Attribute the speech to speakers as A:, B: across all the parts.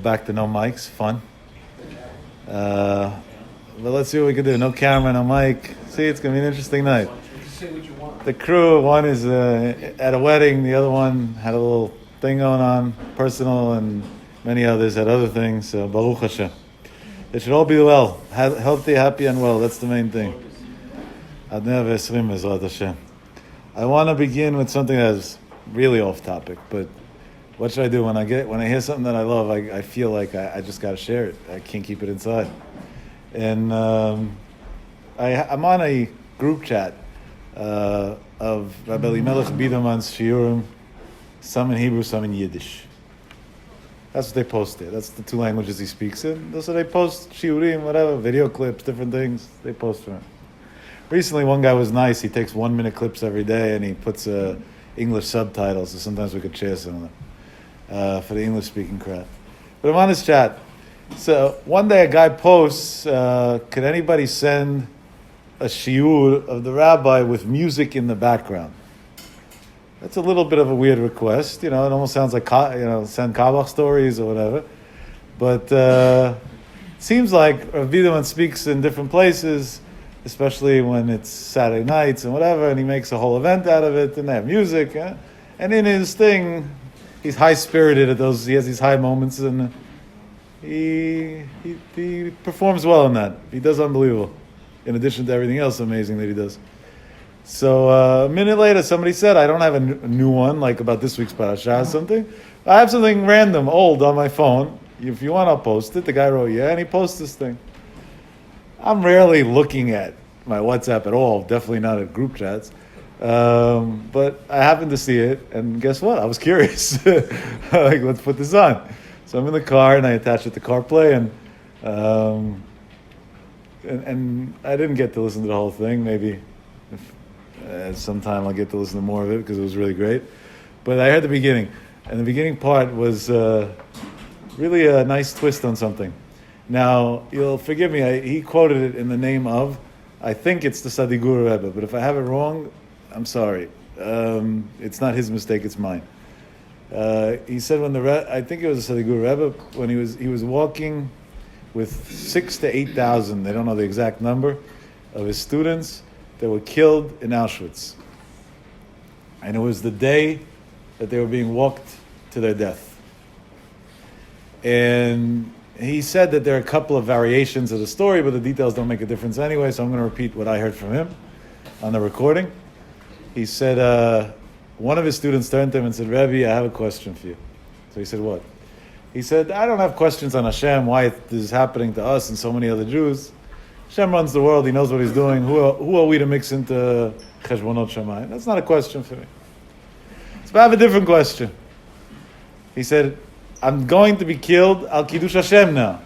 A: back to no mics, fun. But let's see what we can do. No camera, no mic. See, it's going to be an interesting night. The crew, one is at a wedding, the other one had a little thing going on, personal, and many others had other things. So, Baruch Hashem. They should all be well, healthy, happy, and well. That's the main thing. Adar v'esrim B'ezrat Hashem. I want to begin with something that's really off topic, but what should I do when I hear something that I love? I feel like I just got to share it. I can't keep it inside. And I'm on a group chat of Rabbi Elimelech Biderman's shiurim, some in Hebrew, some in Yiddish. That's what they post there. That's the two languages he speaks in. So they post shiurim, whatever, video clips, different things. They post for him. Recently, one guy was nice. He takes 1-minute clips every day and he puts English subtitles. So sometimes we could share some of them for the English-speaking crowd. But I'm on this chat. So one day a guy posts, could anybody send a shiur of the rabbi with music in the background? That's a little bit of a weird request. It almost sounds like, send Kabbalah stories or whatever. But it seems like Rav Biderman speaks in different places, especially when it's Saturday nights and whatever, and he makes a whole event out of it, and they have music. And in his thing, he's high-spirited at those, he has these high moments, and he performs well in that. He does unbelievable, in addition to everything else amazing that he does. So a minute later, somebody said, I don't have a new one, like about this week's Parashat or something. I have something random, old, on my phone. If you want, I'll post it. The guy wrote, yeah, and he posts this thing. I'm rarely looking at my WhatsApp at all, definitely not at group chats. But I happened to see it, and guess what? I was curious. Like, let's put this on. So I'm in the car, and I attach it to CarPlay, and I didn't get to listen to the whole thing. Maybe sometime I'll get to listen to more of it because it was really great. But I heard the beginning, and the beginning part was really a nice twist on something. Now, you'll forgive me, he quoted it in the name of, I think it's the Sadigur Rebbe, but if I have it wrong, I'm sorry. It's not his mistake, it's mine. He said I think it was the Sadigur Rebbe, when he was walking with 6,000 to 8,000, they don't know the exact number, of his students that were killed in Auschwitz. And it was the day that they were being walked to their death. And he said that there are a couple of variations of the story, but the details don't make a difference anyway, so I'm going to repeat what I heard from him on the recording. He said, one of his students turned to him and said, Rebbe, I have a question for you. So he said, what? He said, I don't have questions on Hashem, why this is happening to us and so many other Jews. Hashem runs the world, he knows what he's doing. Who are we to mix into Cheshbonot Shamayim? That's not a question for me. So I have a different question. He said, I'm going to be killed al Kiddush Hashem now.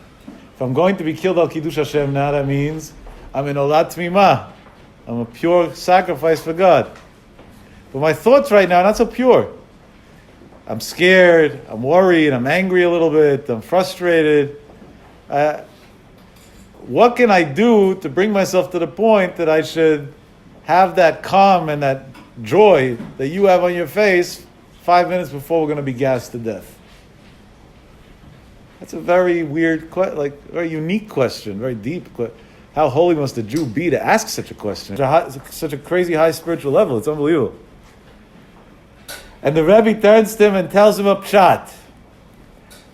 A: If I'm going to be killed al Kiddush Hashem now, that means I'm in Olat Tmimah. I'm a pure sacrifice for God. But my thoughts right now are not so pure. I'm scared, I'm worried, I'm angry a little bit, I'm frustrated. What can I do to bring myself to the point that I should have that calm and that joy that you have on your face 5 minutes before we're going to be gassed to death? That's a very weird, very unique question, very deep question. How holy must a Jew be to ask such a question? Such a crazy high spiritual level. It's unbelievable. And the Rebbe turns to him and tells him a pshat.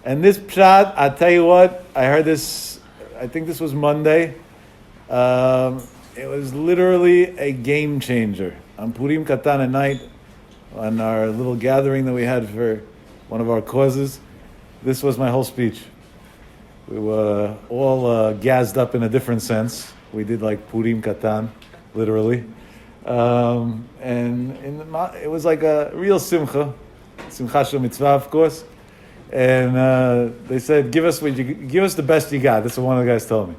A: And this pshat, I'll tell you what, I heard this, I think this was Monday. It was literally a game changer. On Purim Katan at night, on our little gathering that we had for one of our causes, this was my whole speech. We were all gassed up in a different sense. We did like Purim Katan, literally. And it was like a real simcha shel mitzvah, of course. And they said, give us the best you got. That's what one of the guys told me.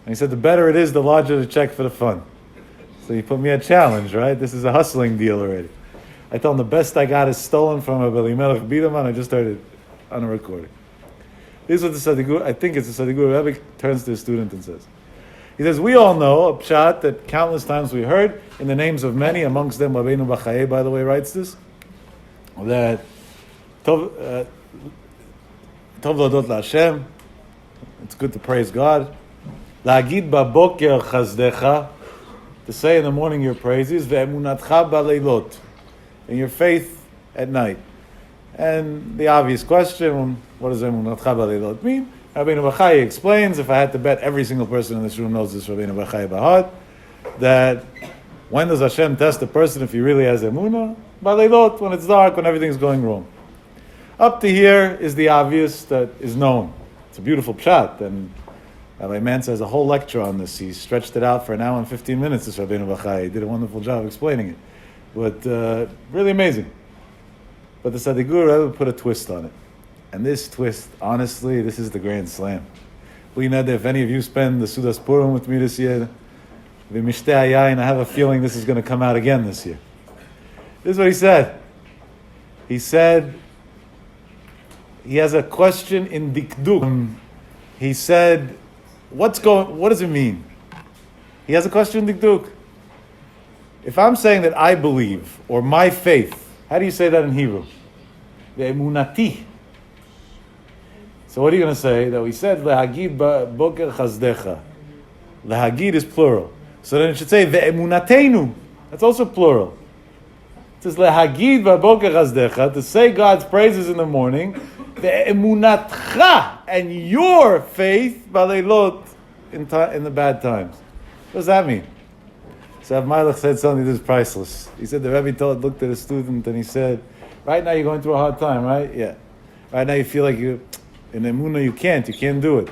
A: And he said, the better it is, the larger the check for the fun. So he put me a challenge, right? This is a hustling deal already. I told him the best I got is stolen from Rabbi Elimelech Biderman. I just heard it on a recording. This is what the Sadigur, I think it's the Sadigur Rebbe turns to his student and says. He says, we all know a pshat that countless times we heard in the names of many, amongst them Rabbeinu Bachaye, by the way, writes this, that Tov Lodot LaHashem. It's good to praise God. La'agid ba'boker chazdecha. To say in the morning your praises. Ve'emunatcha ba'leilot. And your faith at night. And the obvious question, what does Emunatcha ba'leilot mean? Rabbeinu Bachai explains, if I had to bet, every single person in this room knows this Rabbeinu Bachai Bahad, that when does Hashem test a person if he really has Emunah? Ba'leilot, when it's dark, when everything's going wrong. Up to here is the obvious that is known. It's a beautiful pshat, and Rabbi Mantz has a whole lecture on this. He stretched it out for an hour and 15 minutes, this Rabbeinu Bachai. He did a wonderful job explaining it. But really amazing. But the Tzaddikur Rebbe put a twist on it. And this twist, honestly, this is the grand slam. If any of you spend the Sudas Purim with me this year, I have a feeling this is going to come out again this year. This is what he said. He said, he has a question in Dikduk. He said, what does it mean? He has a question in Dikduk. If I'm saying that I believe, or my faith, how do you say that in Hebrew? Ve'emunati. So what are you going to say? That we said, Lehagid boker chazdecha. Lehagid is plural. So then it should say, Ve'emunatenu. That's also plural. It says, Lehagid boker chazdecha, to say God's praises in the morning, Ve'emunatcha, and your faith, ba'leilot, in the bad times. What does that mean? So Avmalech said something that is priceless. He said the Rebbe looked at a student and he said, right now you're going through a hard time, right? Yeah. Right now you feel like in Emunah you can't do it.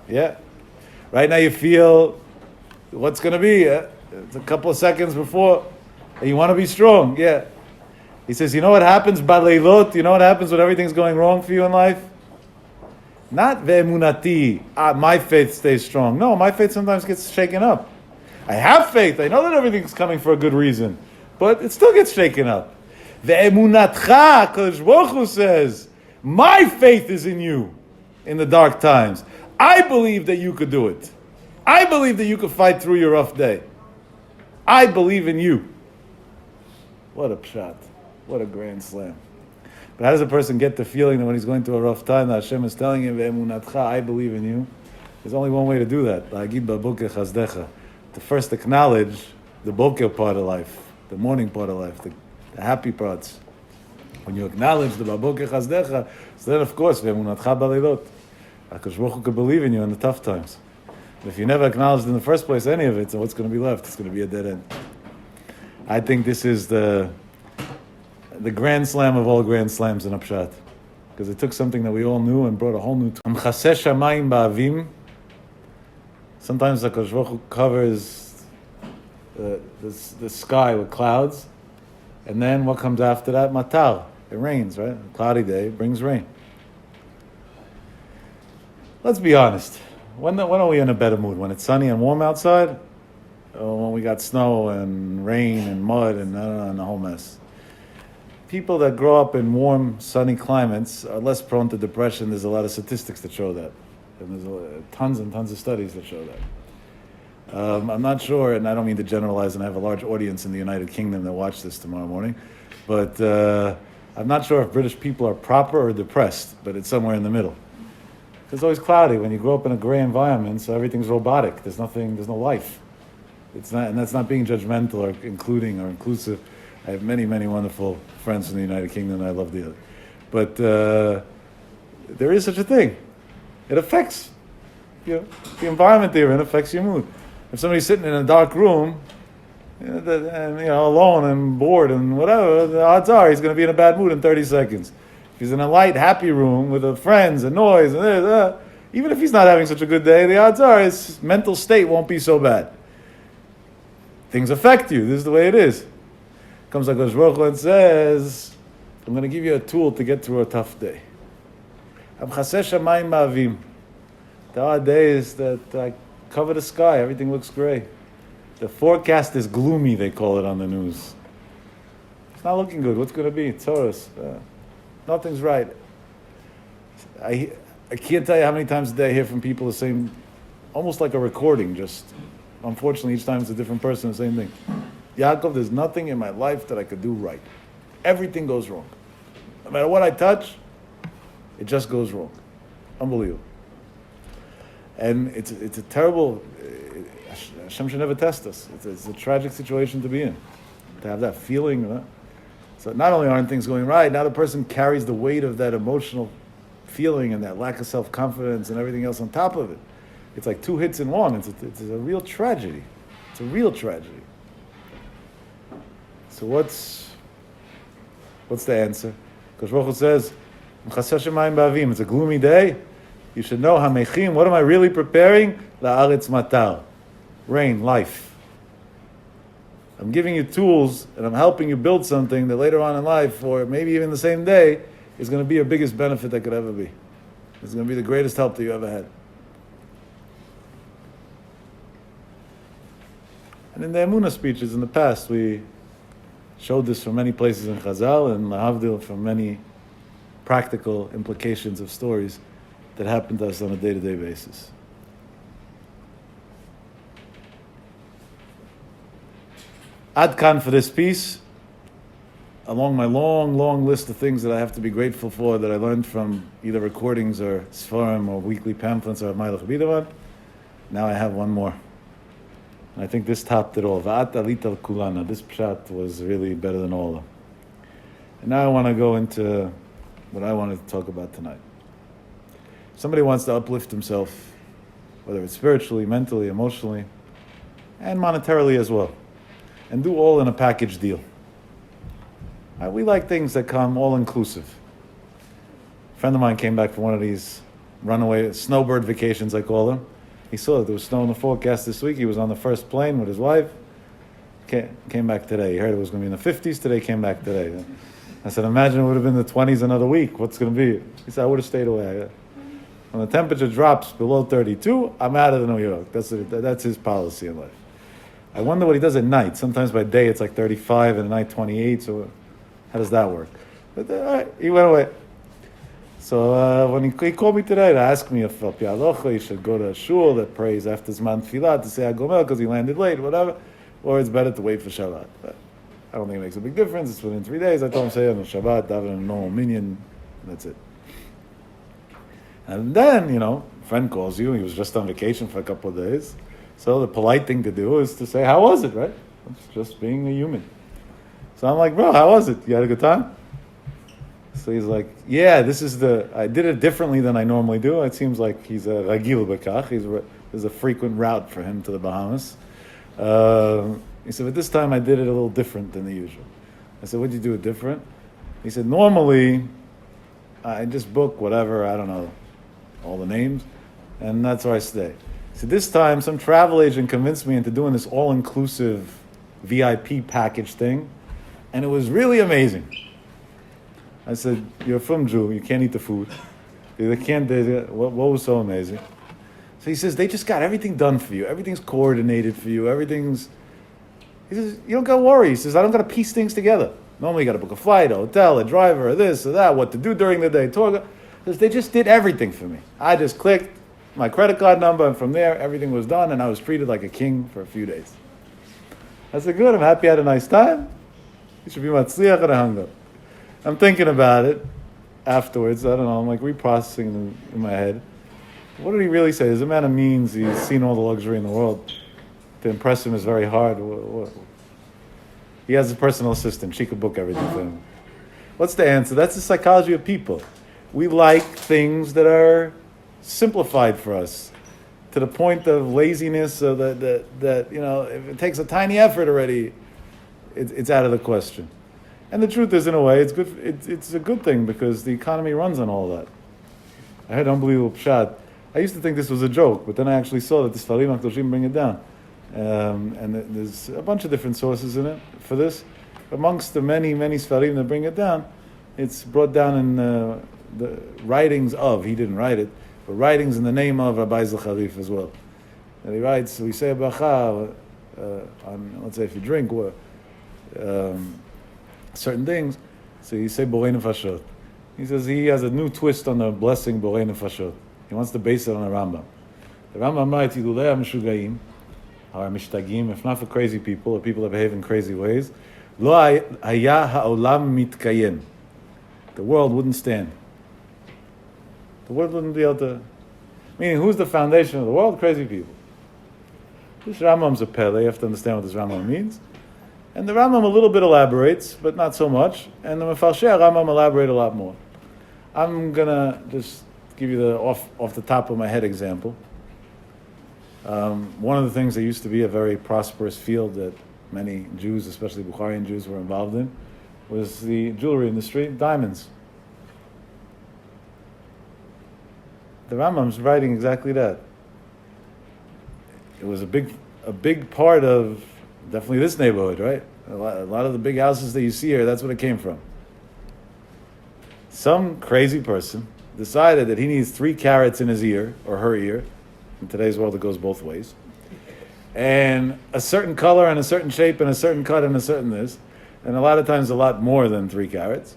A: Yeah. Right now you feel what's going to be. It's a couple of seconds before. And you want to be strong. Yeah. He says, you know what happens ba'leilot? You know what happens when everything's going wrong for you in life? Not ve'emunati, my faith stays strong. No, my faith sometimes gets shaken up. I have faith. I know that everything's coming for a good reason. But it still gets shaken up. Ve'emunatcha, Kadosh Baruch Hu says, my faith is in you in the dark times. I believe that you could do it. I believe that you could fight through your rough day. I believe in you. What a pshat. What a grand slam. But how does a person get the feeling that when he's going through a rough time, that Hashem is telling him, Ve'emunatcha, I believe in you? There's only one way to do that. La'agid ba'boker chazdecha. To first acknowledge the boker part of life, the morning part of life, the happy parts. When you acknowledge the baboker chazdecha, so then of course, ve'emunatcha ba'leilot. HaKadosh Baruch Hu could believe in you in the tough times. But if you never acknowledged in the first place any of it, so what's going to be left? It's going to be a dead end. I think this is the grand slam of all grand slams in Upshat. Because it took something that we all knew and brought a whole new... Chaseh shamayim ba'avim. Sometimes the HaKadosh Baruch Hu covers the sky with clouds, and then what comes after that? Matar. It rains, right? A cloudy day brings rain. Let's be honest. When are we in a better mood? When it's sunny and warm outside? Or when we got snow and rain and mud and the whole mess? People that grow up in warm, sunny climates are less prone to depression. There's a lot of statistics that show that. And there's tons and tons of studies that show that. I'm not sure, and I don't mean to generalize, and I have a large audience in the United Kingdom that watch this tomorrow morning, but I'm not sure if British people are proper or depressed, but it's somewhere in the middle. It's always cloudy when you grow up in a gray environment, so everything's robotic. There's no life. It's not, and that's not being judgmental or including or inclusive. I have many, many wonderful friends in the United Kingdom, and I love the other. But there is such a thing. It affects, the environment they're in affects your mood. If somebody's sitting in a dark room, and alone and bored and whatever, the odds are he's going to be in a bad mood in 30 seconds. If he's in a light, happy room with friends and noise and this, even if he's not having such a good day, the odds are his mental state won't be so bad. Things affect you. This is the way it is. Comes HaKadosh Baruch Hu and says, I'm going to give you a tool to get through a tough day. There are days that I cover the sky, everything looks gray. The forecast is gloomy, they call it on the news. It's not looking good. What's going to be? Taurus. Nothing's right. I can't tell you how many times a day I hear from people the same, almost like a recording, just unfortunately each time it's a different person, the same thing. Yaakov, there's nothing in my life that I could do right. Everything goes wrong. No matter what I touch, It just goes wrong. Unbelievable. And it's a terrible, Hashem should never test us. It's a tragic situation to be in, to have that feeling. So not only aren't things going right, now the person carries the weight of that emotional feeling and that lack of self-confidence and everything else on top of it. It's like two hits in one. It's a real tragedy. It's a real tragedy. So what's the answer? Because Baruch Hu says, it's a gloomy day. You should know, Hamechim, what am I really preparing? La'aretz matar. Rain, life. I'm giving you tools and I'm helping you build something that later on in life, or maybe even the same day, is going to be your biggest benefit that could ever be. It's going to be the greatest help that you ever had. And in the Emunah speeches in the past, we showed this from many places in Chazal and lahavdil from many practical implications of stories that happen to us on a day-to-day basis. Ad kan for this piece, along my long list of things that I have to be grateful for that I learned from either recordings or sfarim or weekly pamphlets or Mailach Bidavan. Now I have one more. And I think this topped it all. Va'at alit al kulana. This pshat was really better than all of them. And now I want to go into what I wanted to talk about tonight. Somebody wants to uplift himself, whether it's spiritually, mentally, emotionally, and monetarily as well, and do all in a package deal. We like things that come all-inclusive. A friend of mine came back from one of these runaway snowbird vacations, I call them. He saw that there was snow in the forecast this week. He was on the first plane with his wife. Came back today. He heard it was going to be in the 50s. Today came back today. I said, imagine it would have been the 20s another week. What's going to be? He said, I would have stayed away. When the temperature drops below 32, I'm out of New York. That's his policy in life. I wonder what he does at night. Sometimes by day it's like 35 and at night 28. So how does that work? But all right, he went away. So when he called me today to ask me if he should go to a shul that prays after Zman Tfilah to say Agomel because he landed late, whatever, or it's better to wait for Shabbat. But I don't think it makes a big difference. It's within 3 days. I told him, say on Shabbat, daven a normal minyan, and that's it. And then, a friend calls you. He was just on vacation for a couple of days. So the polite thing to do is to say, how was it, right? It's just being a human. So I'm like, bro, how was it? You had a good time? So he's like, yeah, I did it differently than I normally do. It seems like he's a ragil bekach. There's a frequent route for him to the Bahamas. He said, but this time I did it a little different than the usual. I said, what'd you do it different? He said, normally I just book whatever, I don't know, all the names, and that's where I stay. He said, this time some travel agent convinced me into doing this all-inclusive VIP package thing, and it was really amazing. I said, you're from Jew, you can't eat the food. What was so amazing? So he says, they just got everything done for you. Everything's coordinated for you. He says, you don't got to worry. He says, I don't got to piece things together. Normally you got to book a flight, a hotel, a driver, or this or that, what to do during the day. He says, they just did everything for me. I just clicked my credit card number, and from there, everything was done, and I was treated like a king for a few days. I said, good, I'm happy I had a nice time. You should be matzliach and hung up. I'm thinking about it afterwards. I don't know. I'm like reprocessing in my head. What did he really say? He's a man of means. He's seen all the luxury in the world. To impress him is very hard. He has a personal assistant. She could book everything for him. What's the answer? That's the psychology of people. We like things that are simplified for us to the point of laziness, so that if it takes a tiny effort already, it's out of the question. And the truth is, in a way, it's good. It's a good thing because the economy runs on all that. I heard unbelievable pshat. I used to think this was a joke, but then I actually saw that the Sfarim HaKadoshim bring it down. And there's a bunch of different sources in it for this. Amongst the many Sfarim that bring it down, it's brought down in the writings of, he didn't write it, but writings in the name of Rabbi Zacharif as well. And he writes, we say a bracha on, let's say if you drink, certain things, so you say Borei Nefashot. He says he has a new twist on the blessing Borei Nefashot. He wants to base it on the Rambam. The Rambam writes, Yidulei HaMeshugayim, or Mishtagim, if not for crazy people, or people that behave in crazy ways, Lo haya ha'olam mitkayem. The world wouldn't stand. The world wouldn't be able to... Meaning, who's the foundation of the world? Crazy people. This Rambam's a pele. You have to understand what this Rambam means. And the Rambam a little bit elaborates, but not so much. And the Mefarshei Rambam elaborate a lot more. I'm going to just give you the off the top of my head example. One of the things that used to be a very prosperous field that many Jews, especially Bukharian Jews, were involved in, was the jewelry industry, diamonds. The Rambam's writing exactly that. It was a big part of definitely this neighborhood, right? A lot of the big houses that you see here, that's what it came from. Some crazy person decided that he needs 3 carats in his ear, or her ear. In today's world, it goes both ways. And a certain color and a certain shape and a certain cut and a certain this. And a lot of times a lot more than 3 carats.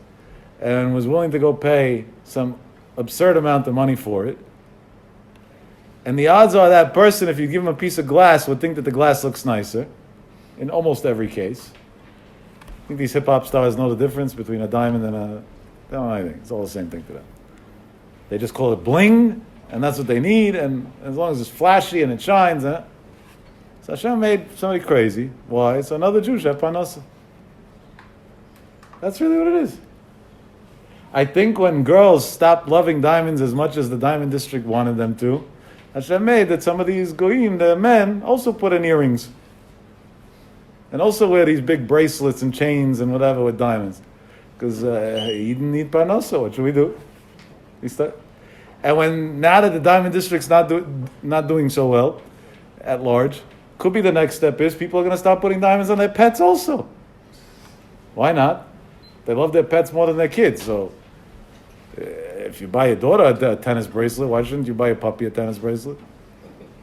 A: And was willing to go pay some absurd amount of money for it. And the odds are that person, if you give him a piece of glass, would think that the glass looks nicer. In almost every case. I think these hip-hop stars know the difference between a diamond and a... They don't know anything. It's all the same thing to them. They just call it bling, and that's what they need, and as long as it's flashy and it shines, So Hashem made somebody crazy. Why? So another Jew should have parnasa. That's really what it is. I think when girls stopped loving diamonds as much as the diamond district wanted them to, Hashem made that some of these goyim, the men, also put in earrings. And also wear these big bracelets and chains and whatever with diamonds. Because he didn't need parnasa. What should we do? And now that the diamond district's not doing so well at large, could be the next step is people are going to start putting diamonds on their pets also. Why not? They love their pets more than their kids. So if you buy your daughter a tennis bracelet, why shouldn't you buy a puppy a tennis bracelet?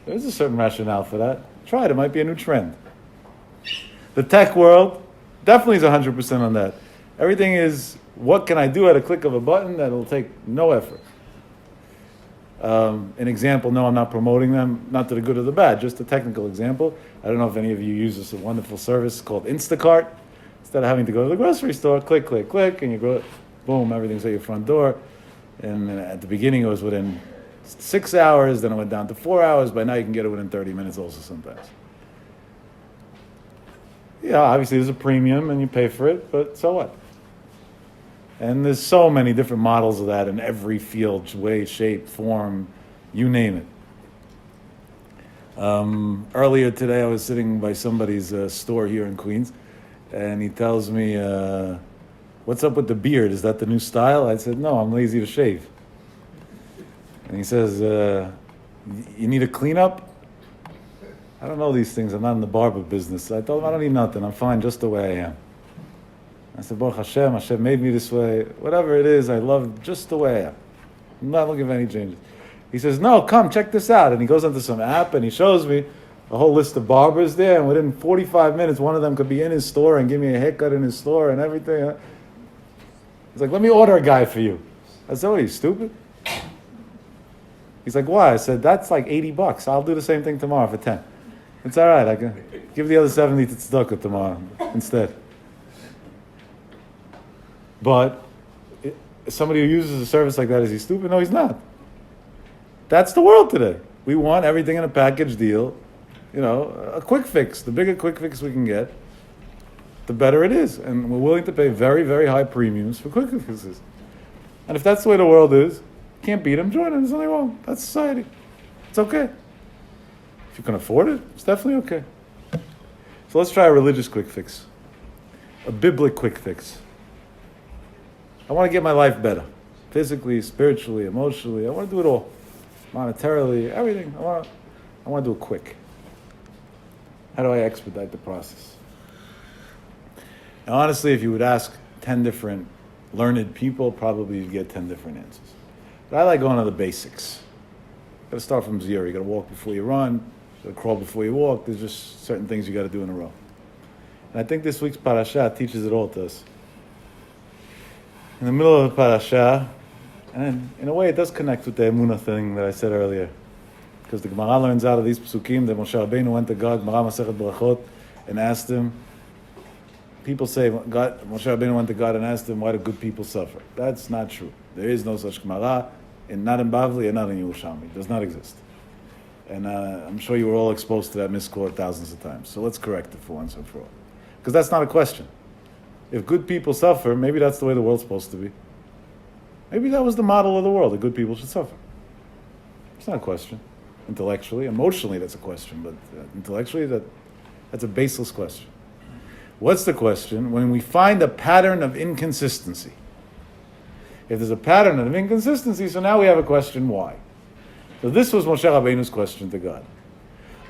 A: There's a certain rationale for that. Try it. It might be a new trend. The tech world definitely is 100% on that. Everything is, what can I do at a click of a button that'll take no effort? An example, no, I'm not promoting them, not to the good or the bad, just a technical example. I don't know if any of you use this wonderful service called Instacart. Instead of having to go to the grocery store, click, click, click, and you go, boom, everything's at your front door. And at the beginning it was within 6 hours, then it went down to 4 hours. By now you can get it within 30 minutes also sometimes. Yeah, obviously there's a premium and you pay for it, but so what? And there's so many different models of that in every field, way, shape, form, you name it. Earlier today I was sitting by somebody's store here in Queens, and he tells me, what's up with the beard? Is that the new style? I said, no, I'm lazy to shave. And he says, you need a cleanup? I don't know these things. I'm not in the barber business. I told him, I don't need nothing. I'm fine just the way I am. I said, Baruch Hashem, Hashem made me this way. Whatever it is, I love just the way I am. I'm not looking for any changes. He says, no, come, check this out. And he goes onto some app and he shows me a whole list of barbers there. And within 45 minutes, one of them could be in his store and give me a haircut in his store and everything. He's like, let me order a guy for you. I said, what are you, stupid? He's like, why? I said, that's like $80. I'll do the same thing tomorrow for 10. It's all right. I can give the other 70 to tzedakah tomorrow instead. But somebody who uses a service like that, is he stupid? No, he's not. That's the world today. We want everything in a package deal. You know, a quick fix. The bigger quick fix we can get, the better it is. And we're willing to pay very, very high premiums for quick fixes. And if that's the way the world is, can't beat them, join them. There's nothing wrong. That's society. It's okay. If you can afford it, it's definitely okay. So let's try a religious quick fix. A biblical quick fix. I want to get my life better. Physically, spiritually, emotionally. I want to do it all. Monetarily, everything. I want to do it quick. How do I expedite the process? And honestly, if you would ask 10 different learned people, probably you'd get 10 different answers. But I like going to the basics. You got to start from zero. You got to walk before you run. You got to crawl before you walk. There's just certain things you got to do in a row. And I think this week's Parashat teaches it all to us. In the middle of the Parashat, and in a way it does connect with the Emunah thing that I said earlier. Because the Gemara learns out of these psukim that Moshe Rabbeinu went to God, Gemara Masechet Berachot, and asked him, people say Moshe Rabbeinu went to God and asked him, why do good people suffer? That's not true. There is no such Gemara. not in Bavli and not in Yerushalmi. It does not exist. And I'm sure you were all exposed to that misquote thousands of times. So let's correct it for once and for all. Because that's not a question. If good people suffer, maybe that's the way the world's supposed to be. Maybe that was the model of the world, that good people should suffer. It's not a question. Intellectually, emotionally, that's a question. But intellectually, that's a baseless question. What's the question? When we find a pattern of inconsistency. If there's a pattern of inconsistency, so now we have a question, why? So this was Moshe Rabbeinu's question to God.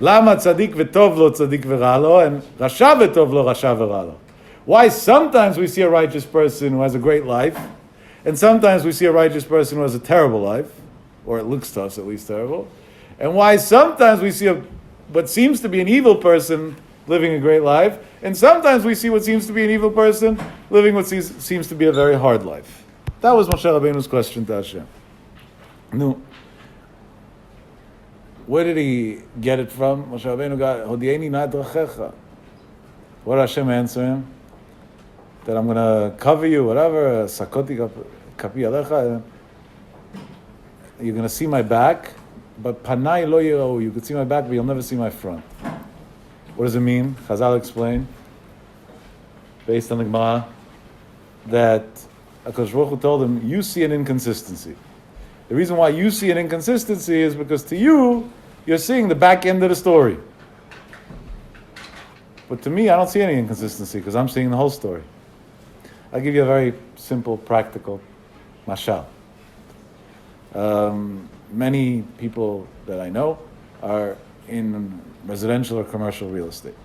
A: Lama tzadik v'tov lo tzadik v'ra lo, and rasha v'tov lo rasha v'ra lo. Why sometimes we see a righteous person who has a great life, and sometimes we see a righteous person who has a terrible life, or it looks to us at least terrible, and why sometimes we see what seems to be an evil person living a great life, and sometimes we see what seems to be an evil person living what seems to be a very hard life. That was Moshe Rabbeinu's question to Hashem. No. Where did he get it from? Moshe Rabbeinu got, Hodieni na drachecha. What did Hashem answer him? That I'm going to cover you, whatever, sakoti kapi alecha. You're going to see my back, but panai lo yirau. You could see my back, but you'll never see my front. What does it mean? Chazal explained, based on the Gemara, that HaKadosh Baruch Hu told him, you see an inconsistency. The reason why you see an inconsistency is because to you, you're seeing the back end of the story. But to me, I don't see any inconsistency because I'm seeing the whole story. I'll give you a very simple, practical mashal. Many people that I know are in residential or commercial real estate.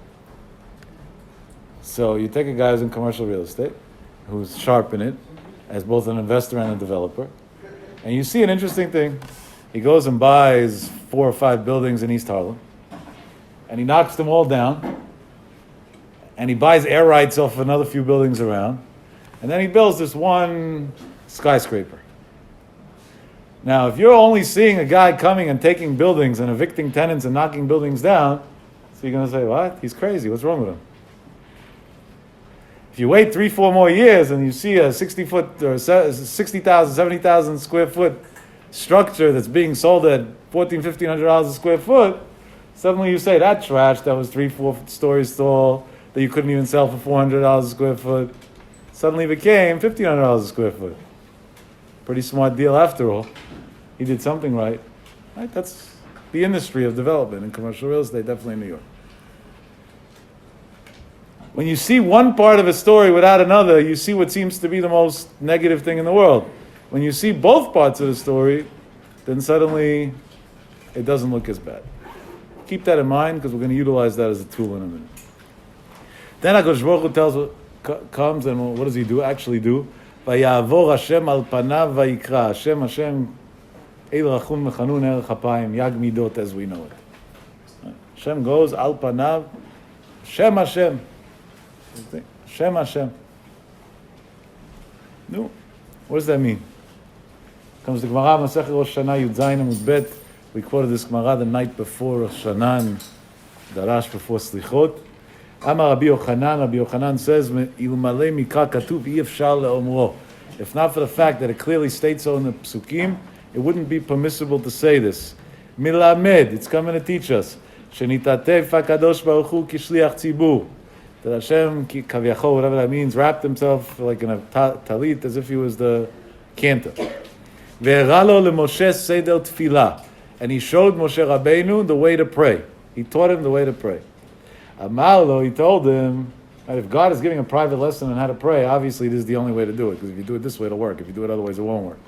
A: So you take a guy who's in commercial real estate, who's sharp in it, as both an investor and a developer, and you see an interesting thing. He goes and buys 4 or 5 buildings in East Harlem, and he knocks them all down, and he buys air rights off another few buildings around, and then he builds this one skyscraper. Now, if you're only seeing a guy coming and taking buildings and evicting tenants and knocking buildings down, so you're going to say, what? He's crazy. What's wrong with him? If you wait 3-4 more years and you see a 60-foot or 60,000, 70,000 square foot structure that's being sold at $1,400-$1,500 a square foot, suddenly you say that trash that was 3-4 stories tall that you couldn't even sell for $400 a square foot suddenly became $1,500 a square foot. Pretty smart deal after all. He did something right. Right? That's the industry of development in commercial real estate, definitely in New York. When you see one part of a story without another, you see what seems to be the most negative thing in the world. When you see both parts of the story, then suddenly it doesn't look as bad. Keep that in mind because we're going to utilize that as a tool in a minute. Then HaKadosh Baruch Hu comes and what does he do? Actually do. Vayavor Hashem al panav vayikra. Hashem, El Rachum Mechanun Erech Hapayim, Yag Midot as we know it. Hashem goes al panav, Hashem. Hashem. No. What does that mean? Comes the Gemara, Masechet Rosh Hashanah, Yud Zayin Amud Bet. We quoted this Gemara the night before Rosh Hashanah and Darash before Slichot. Amar Rabbi Yochanan says, Ilmalei Mikra Katuv Yefshar Le'omro. If not for the fact that it clearly states so in the Psukim, it wouldn't be permissible to say this. Milamed, it's coming to teach us. Shenitatev HaKadosh Baruch Hu Kishliach Tzibur. That Hashem, Kaviyachol, whatever that means, wrapped himself like in a talit as if he was the cantor. Ve'eralo leMoshe Seder Tfilah. And he showed Moshe Rabbeinu the way to pray. He taught him the way to pray. Amarlo, he told him, that if God is giving a private lesson on how to pray, obviously this is the only way to do it, because if you do it this way, it'll work. If you do it otherwise, it won't work.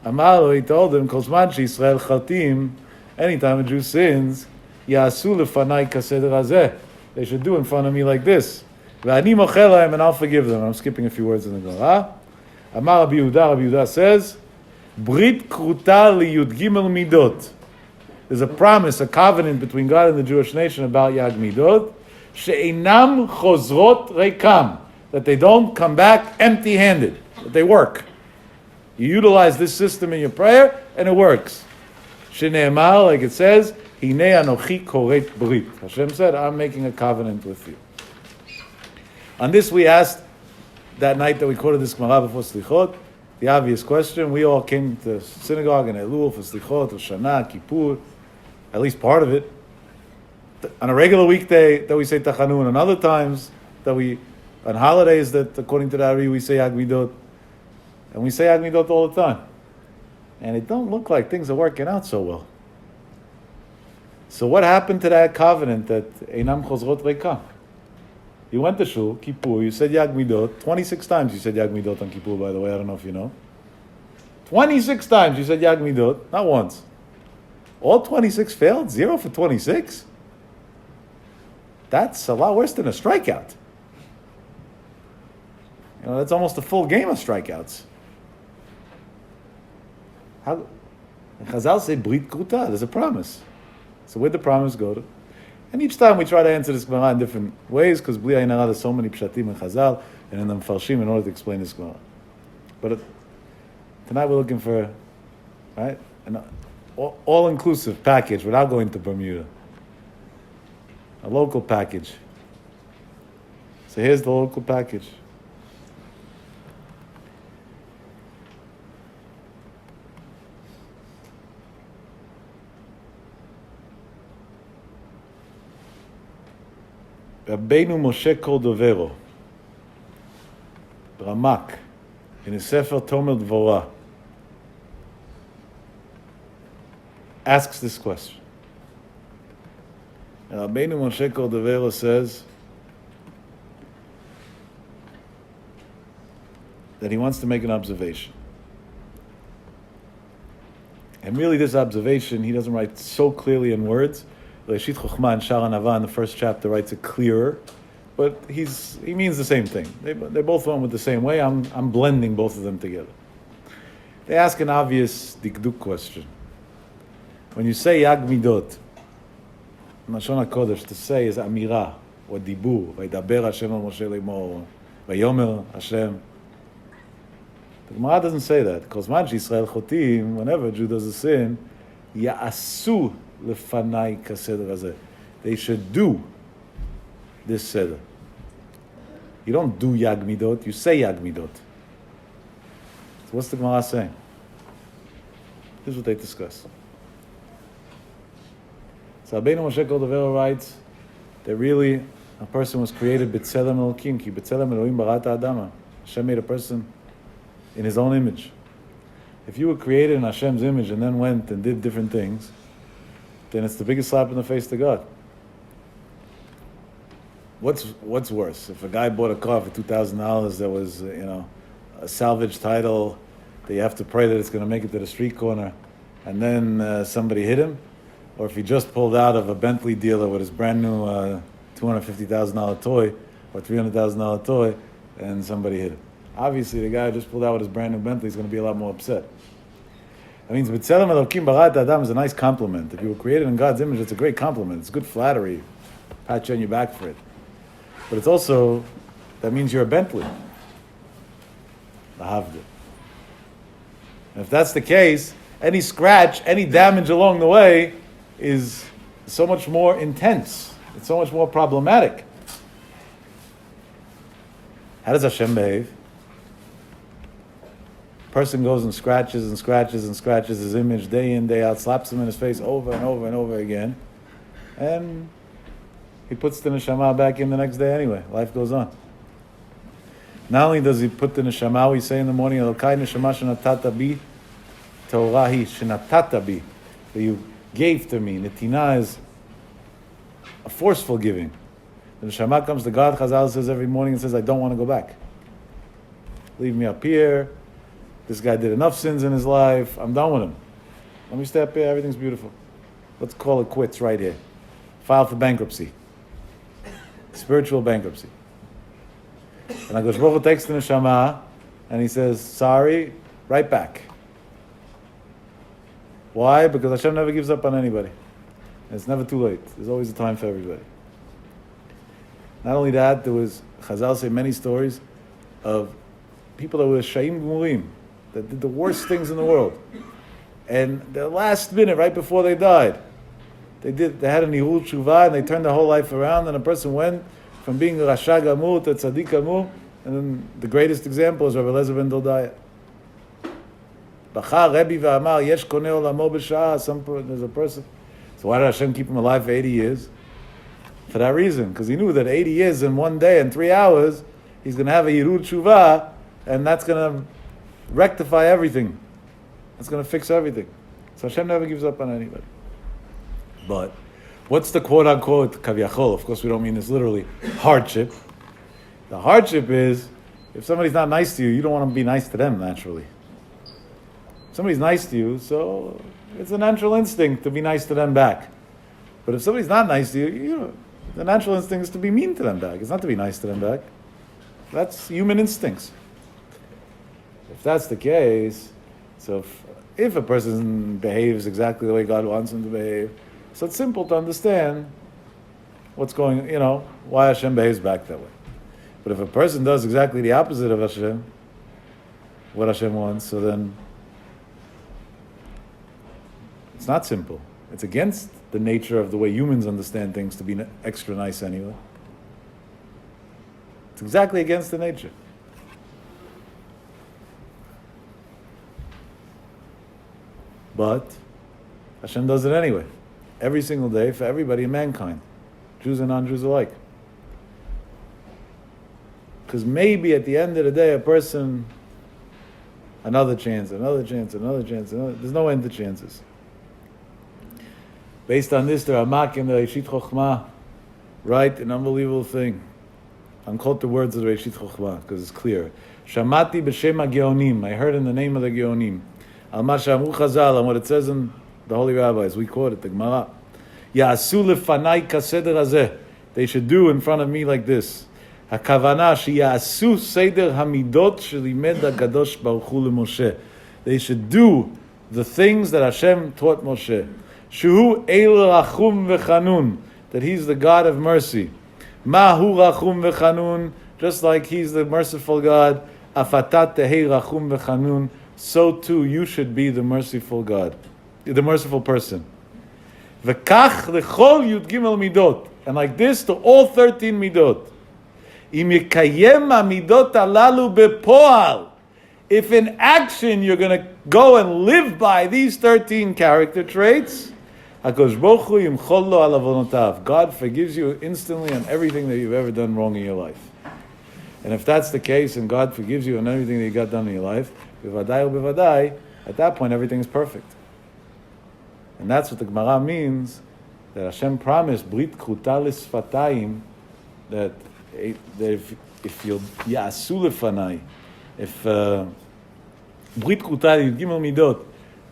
A: Amarlo, he told him, Kosman Yisrael Chatim, anytime a Jew sins, Yasu lefanai kaseder hazeh. They should do in front of me like this. Ve'ani mochel lahem, and I'll forgive them. I'm skipping a few words in the Gemara. Amar Rabbi Yehuda says, Brit kruta liyud gimel midot. There's a promise, a covenant between God and the Jewish nation about Yag Midot. She'einam chozrot reikam. That they don't come back empty-handed. That they work. You utilize this system in your prayer, and it works. She'ne'emar, like it says, Hinei anochi koret brit. Hashem said, I'm making a covenant with you. On this we asked, that night that we quoted this Gemara before Slichot, the obvious question. We all came to synagogue and Elul for Slichot, or Shana, Kippur, at least part of it. On a regular weekday that we say Tachanun, and other times that on holidays that according to the Ari we say Agmidot. And we say Agmidot all the time. And it don't look like things are working out so well. So what happened to that covenant that Einam Chozrot Reika? You went to Shul, Kippur, you said Yagmidot, 26 times you said Yagmidot on Kippur, by the way, I don't know if you know. 26 times you said Yagmidot, not once. All 26 failed? 0 for 26? That's a lot worse than a strikeout. That's almost a full game of strikeouts. How? Chazal say Brit Kruta, there's a promise. So where'd the promise go to? And each time we try to answer this Gemara in different ways, because Bli Ayin Hara, there's so many pshatim in Chazal, and in the Mfarshim in order to explain this Gemara. But tonight we're looking for, right, an all-inclusive package without going to Bermuda. A local package. So here's the local package. Rabbeinu Moshe Cordovero, Ramak, in his Sefer Tomer Dvorah, asks this question. And Rabbeinu Moshe Cordovero says that he wants to make an observation. And really this observation, he doesn't write so clearly in words. Reshit Chochmah and Shara Nava in the first chapter writes it clearer, but he means the same thing. They both went with the same way. I'm blending both of them together. They ask an obvious dikduk question. When you say Yag Midot, Lashon HaKodesh, to say is Amira, or Dibur, Vaydaber Hashem al Moshe Lemor, Vayomer Hashem. The Gemara doesn't say that. Because man Yisrael Chotim, whenever a Jew does a sin, Ya'asu lefanai kaseder hazeh. They should do this seder. You don't do Yag Midot, you say Yag Midot. So what's the Gemara saying? Here's what they discuss. So Rabbeinu Moshe Cordovero writes that really a person was created b'tzelem Elokim, ki b'tzelem Elohim barata Adama. Hashem made a person in His own image. If you were created in Hashem's image and then went and did different things, then it's the biggest slap in the face to God. What's worse? If a guy bought a car for $2,000 that was, a salvage title, that you have to pray that it's going to make it to the street corner, and then somebody hit him, or if he just pulled out of a Bentley dealer with his brand new $250,000 toy or $300,000 toy, and somebody hit him. Obviously, the guy who just pulled out with his brand new Bentley is going to be a lot more upset. That means B'Tselem Elokim Barat Adam is a nice compliment. If you were created in God's image, it's a great compliment. It's good flattery. Pat you on your back for it. But it's also, that means you're a Bentley. Lahavdil. And if that's the case, any scratch, any damage along the way is so much more intense. It's so much more problematic. How does Hashem behave? Person goes and scratches and scratches and scratches his image day in, day out, slaps him in his face over and over and over again, and he puts the neshama back in the next day anyway. Life goes on. Not only does he put the neshama, we say in the morning, Elokai neshama shenatata bi, Torah hi shenatata bi, that you gave to me. Netina is a forceful giving. The neshama comes to God, Chazal says every morning and says, I don't want to go back. Leave me up here. This guy did enough sins in his life. I'm done with him. Let me stay up here. Everything's beautiful. Let's call it quits right here. File for bankruptcy. Spiritual bankruptcy. And HaKadosh Baruch Hu takes the neshama and he says, sorry, right back. Why? Because Hashem never gives up on anybody. And it's never too late. There's always a time for everybody. Not only that, there was, Chazal say many stories of people that were Shaim Gmurim, that did the worst things in the world. And the last minute, right before they died, they had a Nihul Tshuva and they turned their whole life around, and a person went from being Rasha Gamur to Tzaddik Gamur, and then the greatest example is Rabbi Eliezer ben Dodaya. Bachar Rebbe v'amar yesh koneh olamo b'sha'ah. There's a person. So why did Hashem keep him alive for 80 years? For that reason, because he knew that 80 years in 1 day and 3 hours, he's going to have a Yirud Tshuva, and that's going to rectify everything. That's going to fix everything. So Hashem never gives up on anybody. But what's the quote-unquote kaviyachol? Of course, we don't mean this literally. Hardship. The hardship is, if somebody's not nice to you, you don't want to be nice to them naturally. If somebody's nice to you, so it's a natural instinct to be nice to them back. But if somebody's not nice to you, the natural instinct is to be mean to them back. It's not to be nice to them back. That's human instincts. If that's the case, so if a person behaves exactly the way God wants him to behave, so it's simple to understand what's going, why Hashem behaves back that way. But if a person does exactly the opposite of Hashem, what Hashem wants, so then it's not simple. It's against the nature of the way humans understand things to be extra nice anyway. It's exactly against the nature. But Hashem does it anyway. Every single day for everybody in mankind. Jews and non-Jews alike. Because maybe at the end of the day, a person, another chance, there's no end to chances. Based on this, the Ramak and the Reshit Chochmah write an unbelievable thing. I'm quote the words of the Reshit Chochmah because it's clear. Shamati b'shem ha-geonim. I heard in the name of the Geonim. Al ma she'amru Chazal, and what it says in the Holy Rabbis. We quote it, the Gemara. Ya'asu lefanai kaseder hazeh. They should do in front of me like this. Hakavana sheya'asu seder hamidot shelimed HaKadosh Baruch Hu leMoshe. They should do the things that Hashem taught Moshe. Shuhu El Rachum V'Chanun, that He's the God of mercy. Mahu Rachum V'Chanun, just like He's the merciful God. Afatat Tehei Rachum V'Chanun, so too you should be the merciful God, the merciful person. V'kach L'chol Yud Gimel Midot, and like this to all 13 Midot. Im Yekayem HaMidot Alalu Bepoal. If in action you're going to go and live by these 13 character traits, God forgives you instantly on everything that you've ever done wrong in your life. And if that's the case, and God forgives you on everything that you got done in your life, at that point everything is perfect. And that's what the Gemara means, that Hashem promised, Brit Krutalis Fatayim, that if you'll Ya'asu Lefanai, if Brit Krutalis Gimel Midot,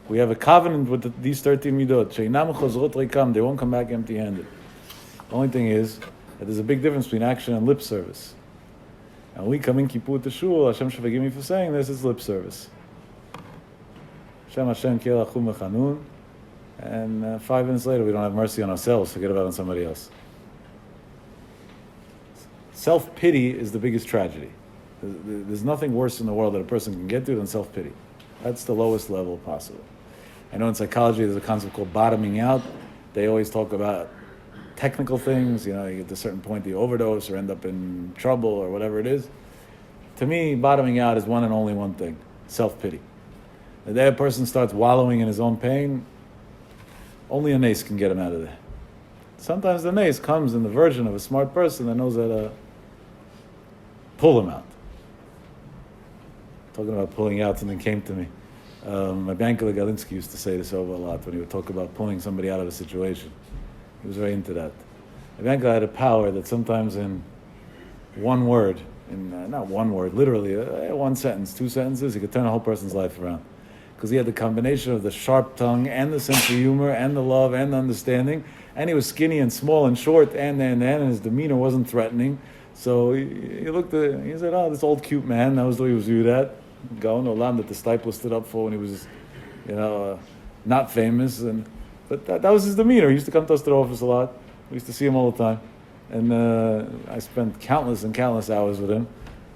A: we have a covenant with these 13 midot. Sheinam chozrot reikam. They won't come back empty-handed. The only thing is that there's a big difference between action and lip service. And when we come in Kippur to shul, Hashem should forgive me for saying this, it's lip service. Hashem kiel achum v'chanun. And 5 minutes later, we don't have mercy on ourselves. Forget about it on somebody else. Self-pity is the biggest tragedy. There's nothing worse in the world that a person can get to than self-pity. That's the lowest level possible. I know in psychology there's a concept called bottoming out. They always talk about technical things, you get to a certain point, you overdose or end up in trouble or whatever it is. To me, bottoming out is one and only one thing, self-pity. The day a person starts wallowing in his own pain, only a nace can get him out of there. Sometimes the nace comes in the version of a smart person that knows how to pull him out. Talking about pulling out, something came to me. My banker Galinsky used to say this over a lot when he would talk about pulling somebody out of a situation. He was very into that. My banker had a power that sometimes in one word, not one word, literally one sentence, 2 sentences, he could turn a whole person's life around. Because he had the combination of the sharp tongue and the sense of humor and the love and the understanding, and he was skinny and small and short and his demeanor wasn't threatening. So he looked at it, he said, oh, this old cute man, that was the way he was viewed at. Gaon Olam that the Stipler stood up for when he was, not famous. But that was his demeanor. He used to come to us to the office a lot. We used to see him all the time. And I spent countless and countless hours with him.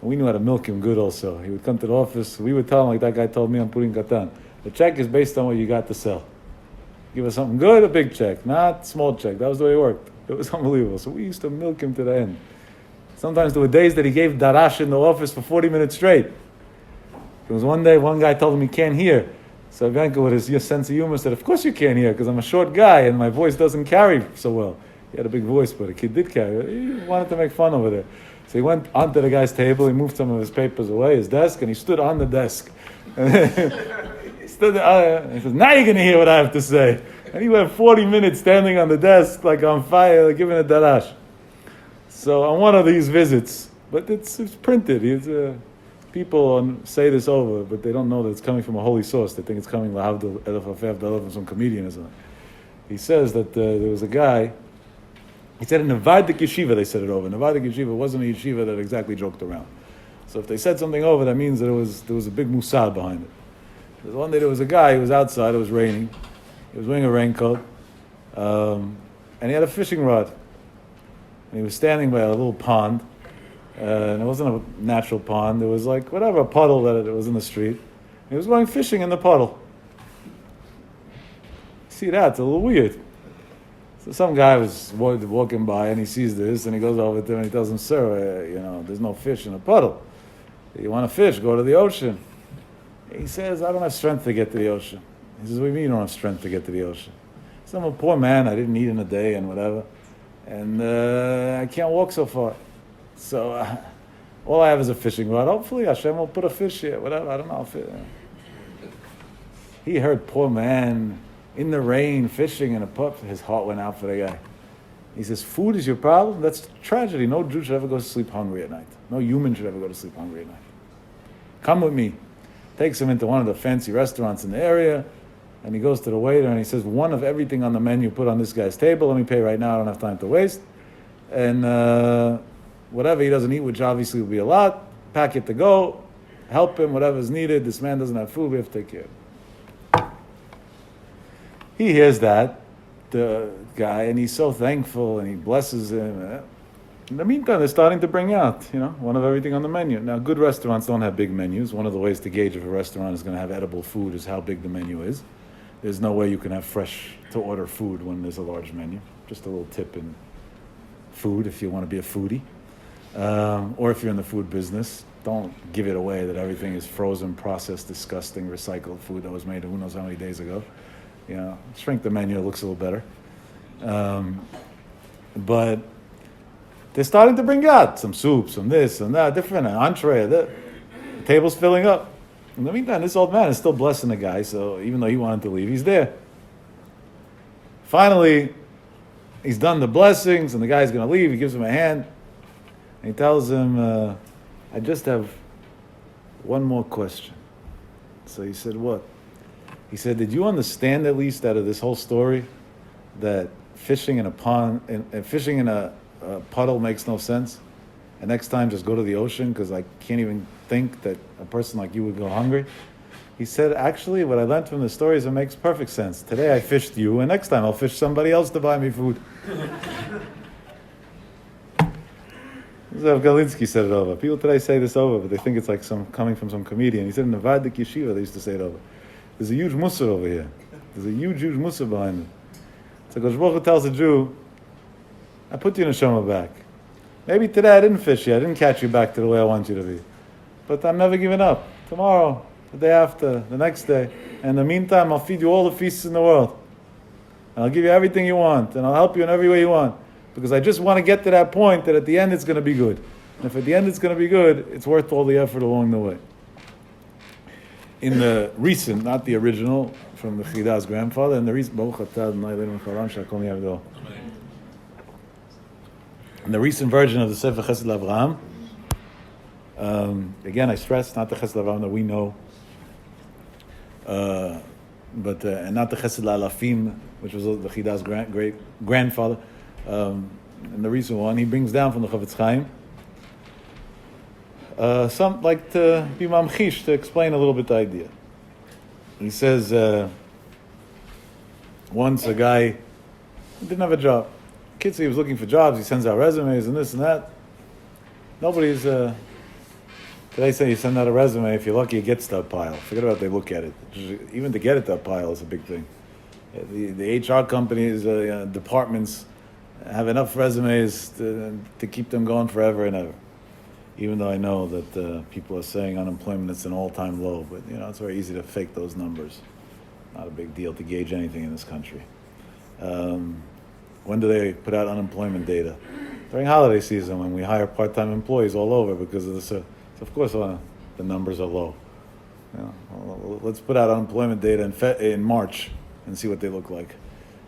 A: And we knew how to milk him good also. He would come to the office. We would tell him, like that guy told me on Purim Katan, the check is based on what you got to sell. Give us something good, a big check, not small check. That was the way it worked. It was unbelievable. So we used to milk him to the end. Sometimes there were days that he gave darash in the office for 40 minutes straight. There was one day, one guy told him he can't hear. So Yanko, with his sense of humor, said, "Of course you can't hear, because I'm a short guy and my voice doesn't carry so well." He had a big voice, but the kid did carry it. He wanted to make fun over there. So he went onto the guy's table, he moved some of his papers away, his desk, and he stood on the desk. He stood there, and he says, "Now you're going to hear what I have to say." And he went 40 minutes standing on the desk, like on fire, like giving a darash. So on one of these visits, but it's printed. People say this over, but they don't know that it's coming from a holy source. They think it's coming from some comedian or something. He says that there was a guy. He said in Nevardik Yeshiva they said it over. Nevardik Yeshiva wasn't a yeshiva that exactly joked around. So if they said something over, that means that there was a big musar behind it. Because one day there was a guy who was outside. It was raining. He was wearing a raincoat, and he had a fishing rod. And he was standing by a little pond, and it wasn't a natural pond. It was like whatever, a puddle that it was in the street. And he was going fishing in the puddle. See that? It's a little weird. So some guy was walking by and he sees this and he goes over to him and he tells him, "Sir, there's no fish in the puddle. You want to fish? Go to the ocean." He says, "I don't have strength to get to the ocean." He says, "What do you mean you don't have strength to get to the ocean?" He says, "I'm a poor man. I didn't eat in a day and whatever. And I can't walk so far. So all I have is a fishing rod. Hopefully Hashem will put a fish here, whatever. I don't know." He heard poor man in the rain, fishing in a pup. His heart went out for the guy. He says, "Food is your problem? That's tragedy. No Jew should ever go to sleep hungry at night. No human should ever go to sleep hungry at night. Come with me." Takes him into one of the fancy restaurants in the area, and he goes to the waiter and he says, "One of everything on the menu put on this guy's table. Let me pay right now. I don't have time to waste. And whatever he doesn't eat, which obviously will be a lot, pack it to go. Help him, whatever's needed. This man doesn't have food. We have to take care of him." He hears that, the guy, and he's so thankful, and he blesses him. In the meantime, they're starting to bring out, one of everything on the menu. Now, good restaurants don't have big menus. One of the ways to gauge if a restaurant is going to have edible food is how big the menu is. There's no way you can have fresh-to-order food when there's a large menu. Just a little tip in food if you want to be a foodie. Or if you're in the food business, don't give it away that everything is frozen, processed, disgusting, recycled food that was made who knows how many days ago. Shrink the menu, it looks a little better. But they're starting to bring out some soup, some this, some that, different, an entree. The table's filling up. In the meantime, this old man is still blessing the guy, so even though he wanted to leave, he's there. Finally, he's done the blessings, and the guy's going to leave. He gives him a hand, and he tells him, "I just have one more question." So he said, "What?" He said, "Did you understand at least out of this whole story that fishing in a pond and fishing in a puddle makes no sense? And next time just go to the ocean because I can't even think that a person like you would go hungry?" He said, "Actually, what I learned from the story is it makes perfect sense. Today I fished you, and next time I'll fish somebody else to buy me food." Zev Galinsky said it over. People today say this over, but they think it's like coming from some comedian. He said in the Nevardik Yeshiva they used to say it over. There's a huge musar over here. There's a huge musar behind it. So Kosh Baruch Hu tells a Jew, "I put you in a neshama back. Maybe today I didn't fish you. I didn't catch you back to the way I want you to be. But I'm never giving up. Tomorrow, the day after, the next day. And in the meantime, I'll feed you all the feasts in the world. And I'll give you everything you want. And I'll help you in every way you want. Because I just want to get to that point that at the end it's going to be good. And if at the end it's going to be good, it's worth all the effort along the way." In the recent, not the original, from the Chida's grandfather, and the recent, in the recent version of the Sefer Chesed Avraham, again I stress, not the Chesed Avraham that we know, but and not the Chesed Alafim, which was the Chida's great grandfather. And the recent one, he brings down from the Chavetz Chaim. Some like to be mamchish, to explain a little bit the idea. He says once a guy didn't have a job. Kid said he was looking for jobs. He sends out resumes and this and that. Nobody's. Today say you send out a resume. If you're lucky, it gets to a pile. Forget about they look at it. Even to get it to a pile is a big thing. The HR companies, departments have enough resumes to keep them going forever and ever. Even though I know that people are saying unemployment is an all-time low, but it's very easy to fake those numbers. Not a big deal to gauge anything in this country. When do they put out unemployment data? During holiday season, when we hire part-time employees all over because of this. So of course, the numbers are low. Let's put out unemployment data in March and see what they look like.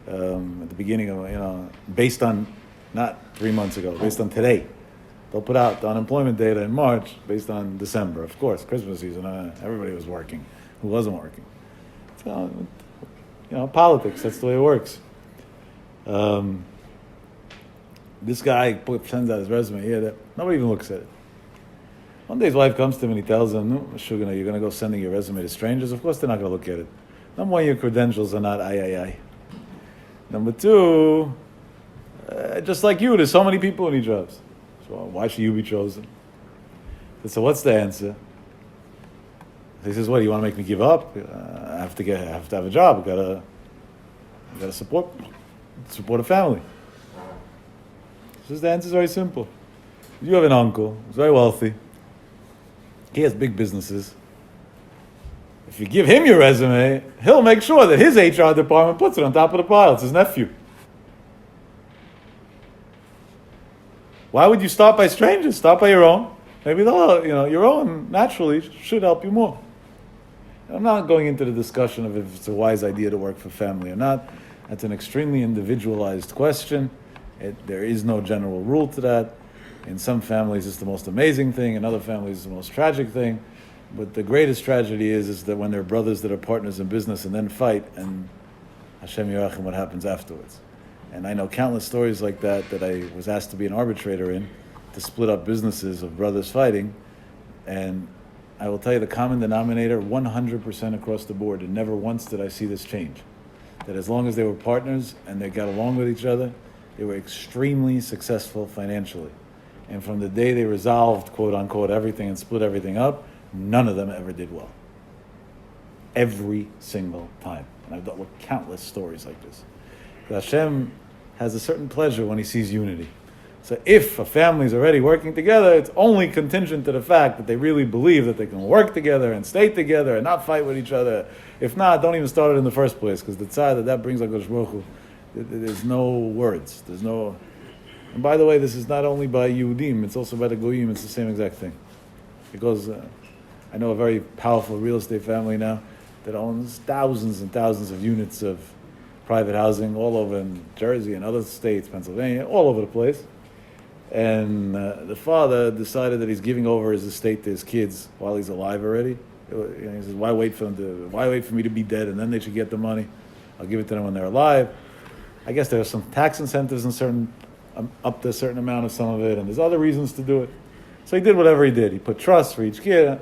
A: At the beginning of, based on, not 3 months ago, based on today. They'll put out the unemployment data in March based on December. Of course, Christmas season, everybody was working. Who wasn't working? So, politics, that's the way it works. This guy sends out his resume here. Nobody even looks at it. One day his wife comes to him and he tells him, no, Shugana, you're going to go sending your resume to strangers? Of course they're not going to look at it. Number one, your credentials are not I. Number two, just like you, there's so many people who need jobs. So why should you be chosen? So what's the answer? He says, what, you want to make me give up? I have to have a job. I gotta support a family. The answer is very simple. You have an uncle who's very wealthy. He has big businesses. If you give him your resume, he'll make sure that his HR department puts it on top of the pile. It's his nephew. Why would you start by strangers? Start by your own. Maybe your own naturally should help you more. I'm not going into the discussion of if it's a wise idea to work for family or not. That's an extremely individualized question. There is no general rule to that. In some families, it's the most amazing thing. In other families, it's the most tragic thing. But the greatest tragedy is that when there are brothers that are partners in business and then fight, and Hashem Yerachim, what happens afterwards. And I know countless stories like that I was asked to be an arbitrator in, to split up businesses of brothers fighting. And I will tell you the common denominator, 100% across the board, and never once did I see this change. That as long as they were partners and they got along with each other, they were extremely successful financially. And from the day they resolved, quote unquote, everything and split everything up, none of them ever did well. Every single time. And I've dealt with countless stories like this. But Hashem has a certain pleasure when he sees unity. So if a family is already working together, it's only contingent to the fact that they really believe that they can work together and stay together and not fight with each other. If not, don't even start it in the first place, because the tzad that brings HaKadosh Baruch Hu, there's no words. There's no... And by the way, this is not only by Yehudim, it's also by the Goyim. It's the same exact thing. Because I know a very powerful real estate family now that owns thousands and thousands of units of private housing all over in Jersey and other states, Pennsylvania, all over the place. And the father decided that he's giving over his estate to his kids while he's alive already. He says, why wait for me to be dead and then they should get the money? I'll give it to them when they're alive. I guess there are some tax incentives in up to a certain amount of some of it, and there's other reasons to do it. So he did whatever he did. He put trust for each kid.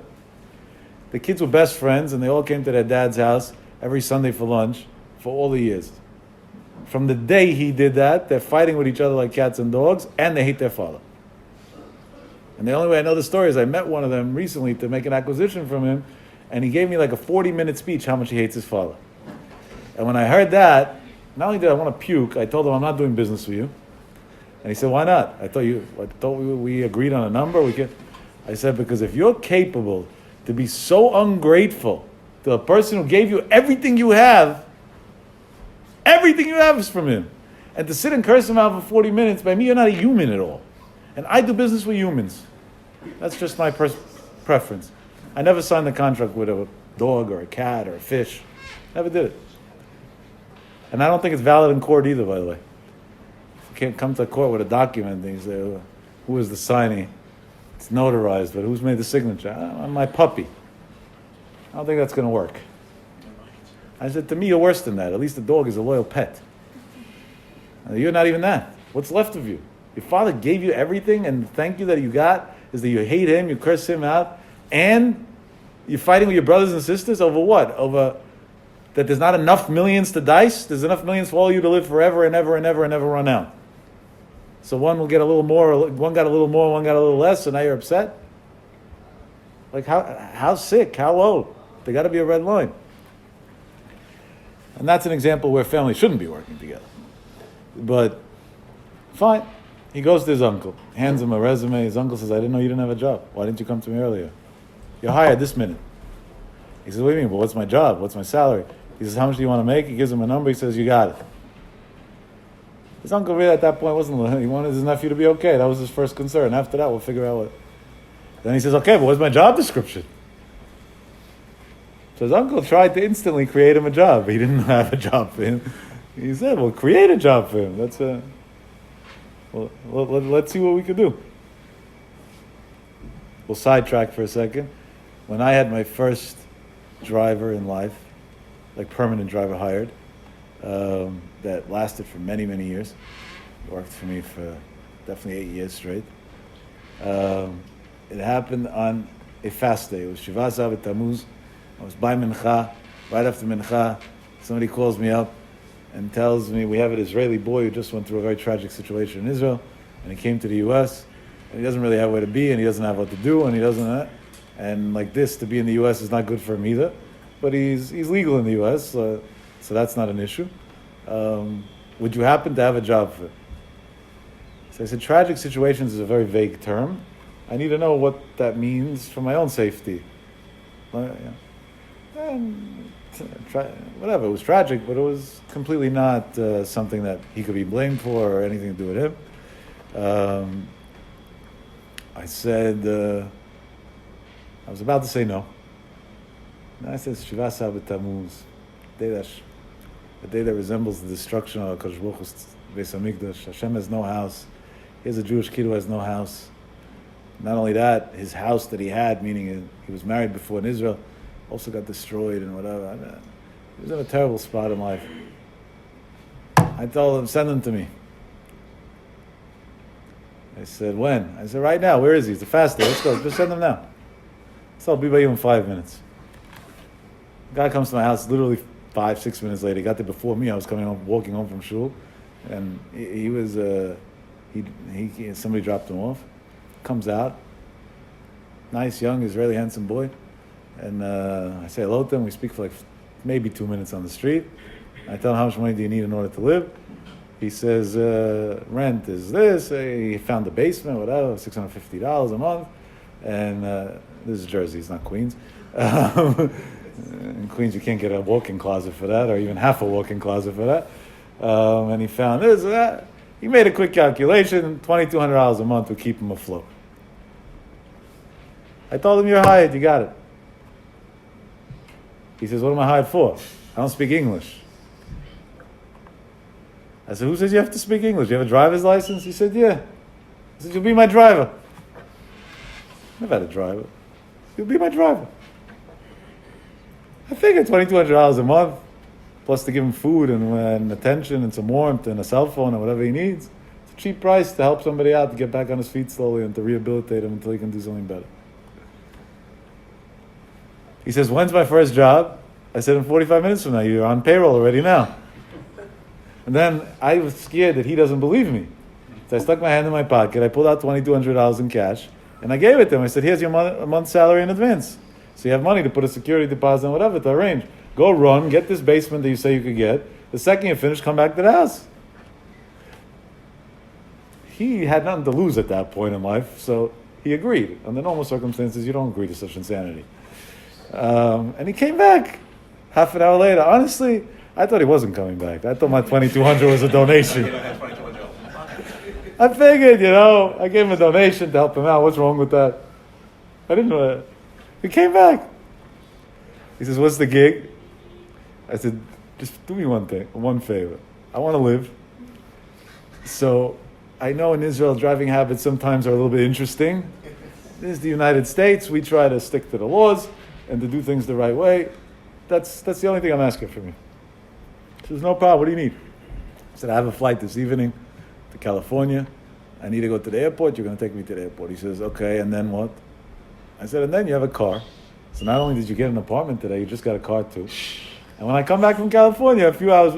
A: The kids were best friends, and they all came to their dad's house every Sunday for lunch for all the years. From the day he did that, they're fighting with each other like cats and dogs, and they hate their father. And the only way I know the story is I met one of them recently to make an acquisition from him, and he gave me like a 40-minute speech how much he hates his father. And when I heard that, not only did I want to puke, I told him I'm not doing business with you. And he said, why not? I thought we agreed on a number. I said, because if you're capable to be so ungrateful to a person who gave you everything you have is from him. And to sit and curse him out for 40 minutes, by me, you're not a human at all. And I do business with humans. That's just my preference. I never signed a contract with a dog or a cat or a fish. Never did it. And I don't think it's valid in court either, by the way. Can't come to court with a document and you say, who is the signee? It's notarized, but who's made the signature? I'm my puppy. I don't think that's going to work. I said, to me, you're worse than that. At least the dog is a loyal pet. You're not even that. What's left of you? Your father gave you everything, and thank you that you got is that you hate him, you curse him out, and you're fighting with your brothers and sisters over what? Over that there's not enough millions to dice? There's enough millions for all you to live forever and ever and ever and ever run out. So one will get a little more, one got a little more, one got a little less, so now you're upset? Like how sick, how low? There got to be a red line. And that's an example where families shouldn't be working together. But fine. He goes to his uncle, hands him a resume. His uncle says, I didn't know you didn't have a job. Why didn't you come to me earlier? You're hired this minute. He says, what do you mean? Well, what's my job? What's my salary? He says, how much do you want to make? He gives him a number. He says, you got it. His uncle really at that point wasn't, he wanted his nephew to be okay. That was his first concern. After that, we'll figure out what. Then he says, okay, but what's my job description? So his uncle tried to instantly create him a job. He didn't have a job for him. He said, well, create a job for him. Let's see what we can do. We'll sidetrack for a second. When I had my first driver in life, like permanent driver hired, that lasted for many, many years. Worked for me for definitely 8 years straight. It happened on a fast day. It was Shiva Zav Tammuz. I was by Mincha. Right after Mincha, somebody calls me up and tells me we have an Israeli boy who just went through a very tragic situation in Israel, and he came to the U.S., and he doesn't really have where to be, and he doesn't have what to do, and he doesn't and like this, to be in the U.S. is not good for him either, but he's legal in the U.S., so that's not an issue. Would you happen to have a job for him? So I said, tragic situations is a very vague term. I need to know what that means for my own safety. And whatever, it was tragic, but it was completely not something that he could be blamed for or anything to do with him. I said, I was about to say no. And I said, Shiva Sabbat Tammuz, the day that resembles the destruction of HaKadosh Baruch Hu's Beis HaMikdash. Hashem has no house. Here's a Jewish kid who has no house. Not only that, his house that he had, meaning he was married before in Israel, also got destroyed and whatever. He was in a terrible spot in life. I told him, send him to me. I said, when? I said, right now. Where is he? It's a fast day. Let's go. Just send him now. So I'll be by you in 5 minutes. The guy comes to my house literally 5-6 minutes later. He got there before me. I was walking home from shul, and he was somebody dropped him off. Comes out, nice young Israeli handsome boy, and I say hello to him. We speak for like maybe 2 minutes on the street. I tell him, how much money do you need in order to live? He says, rent is this. He found the basement, whatever, $650 a month, and this is Jersey, it's not Queens. In Queens, you can't get a walk-in closet for that, or even half a walk-in closet for that. And he found this and that. He made a quick calculation, $2,200 a month would keep him afloat. I told him, you're hired, you got it. He says, what am I hired for? I don't speak English. I said, who says you have to speak English? You have a driver's license? He said, yeah. I said, you'll be my driver. I've had a driver. You'll be my driver. I figured $2,200 a month, plus to give him food and attention and some warmth and a cell phone and whatever he needs. It's a cheap price to help somebody out to get back on his feet slowly and to rehabilitate him until he can do something better. He says, when's my first job? I said, in 45 minutes from now. You're on payroll already now. And then I was scared that he doesn't believe me. So I stuck my hand in my pocket. I pulled out $2,200 in cash, and I gave it to him. I said, here's your a month's salary in advance. So you have money to put a security deposit and whatever to arrange. Go run, get this basement that you say you could get. The second you finish, come back to the house. He had nothing to lose at that point in life, so he agreed. Under normal circumstances, you don't agree to such insanity. And he came back half an hour later. Honestly, I thought he wasn't coming back. I thought my $2,200 was a donation. I figured, I gave him a donation to help him out. What's wrong with that? I didn't know. He came back. He says, what's the gig? I said, just do me one favor. I want to live. So I know in Israel, driving habits sometimes are a little bit interesting. This is the United States. We try to stick to the laws and to do things the right way. That's the only thing I'm asking from you. He says, no problem. What do you need? I said, I have a flight this evening to California. I need to go to the airport. You're going to take me to the airport. He says, okay, and then what? I said, and then you have a car. So not only did you get an apartment today, you just got a car too. And when I come back from California, a few hours,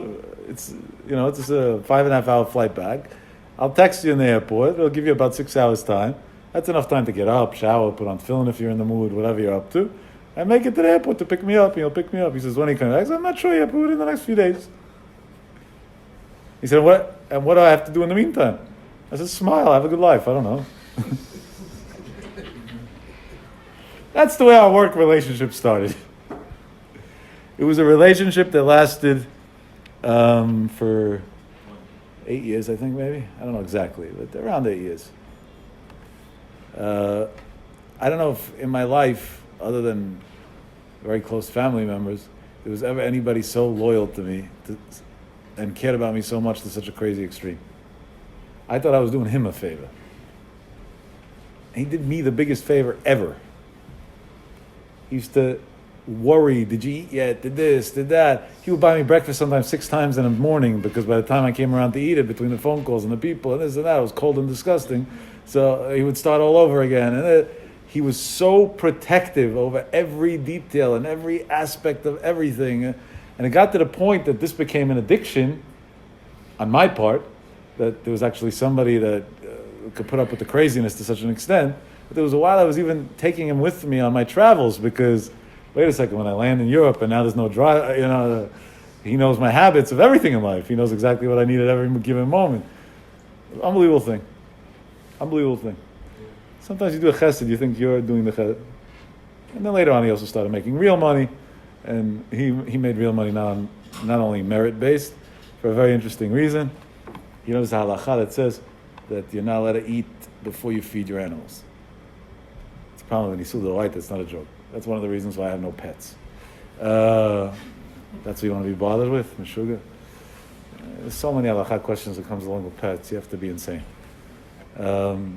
A: it's a 5.5 hour flight back. I'll text you in the airport. It'll give you about 6 hours time. That's enough time to get up, shower, put on tefillin if you're in the mood, whatever you're up to. And make it to the airport to pick me up, and he'll pick me up. He says, when are you coming back? I said, I'm not sure yet, but in the next few days. He said, what? And what do I have to do in the meantime? I said, smile, have a good life. I don't know. That's the way our work relationship started. It was a relationship that lasted for 8 years, I think, maybe. I don't know exactly, but around 8 years. I don't know if in my life, other than very close family members, there was ever anybody so loyal to me and cared about me so much to such a crazy extreme. I thought I was doing him a favor. He did me the biggest favor ever. He used to worry, did you eat yet? Did this, did that? He would buy me breakfast sometimes 6 times in the morning, because by the time I came around to eat it, between the phone calls and the people and this and that, it was cold and disgusting. So he would start all over again. And he was so protective over every detail and every aspect of everything. And it got to the point that this became an addiction on my part, that there was actually somebody that could put up with the craziness to such an extent. But there was a while I was even taking him with me on my travels, because, wait a second, when I land in Europe and now there's no drive, he knows my habits of everything in life. He knows exactly what I need at every given moment. Unbelievable thing. Unbelievable thing. Sometimes you do a chesed, you think you're doing the chesed. And then later on he also started making real money. And he made real money not only merit-based, for a very interesting reason. He knows the halacha that says that you're not allowed to eat before you feed your animals. It's a problem when you sue the light, that's not a joke. That's one of the reasons why I have no pets. That's what you want to be bothered with, Meshuggah. There's so many halacha questions that comes along with pets. You have to be insane. Okay.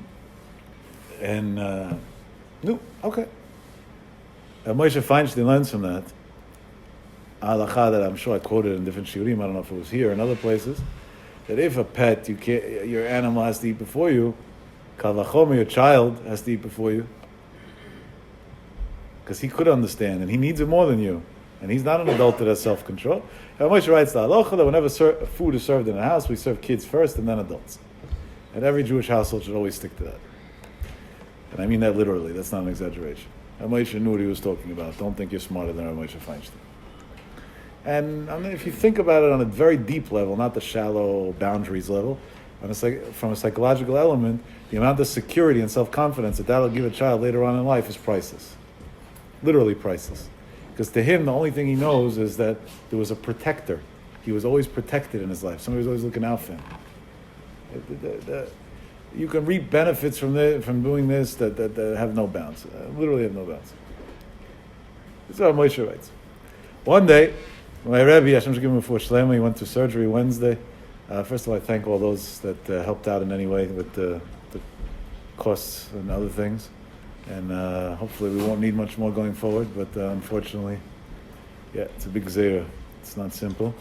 A: Moshe Feinstein learns from that halacha that I'm sure I quoted in different shiurim. I don't know if it was here or in other places. That if a pet, your animal has to eat before you, kal vachomer, your child has to eat before you, because he could understand and he needs it more than you, and he's not an adult that has self-control. And Moshe writes the halacha that whenever food is served in a house, we serve kids first and then adults. And every Jewish household should always stick to that. And I mean that literally. That's not an exaggeration. Moshe knew what he was talking about. Don't think you're smarter than Moshe Feinstein. And I mean, if you think about it on a very deep level, not the shallow boundaries level, from a psychological element, the amount of security and self-confidence that'll give a child later on in life is priceless. Literally priceless. Because to him, the only thing he knows is that there was a protector. He was always protected in his life. Somebody was always looking out for him. You can reap benefits from doing this that have no bounds. Literally have no bounds. This is what Moshe writes. One day, my Rebbe, Hashem should give him a for Shlema, he went to surgery Wednesday. First of all, I thank all those that helped out in any way with the costs and other things. And hopefully we won't need much more going forward, but unfortunately, it's a big zera. It's not simple.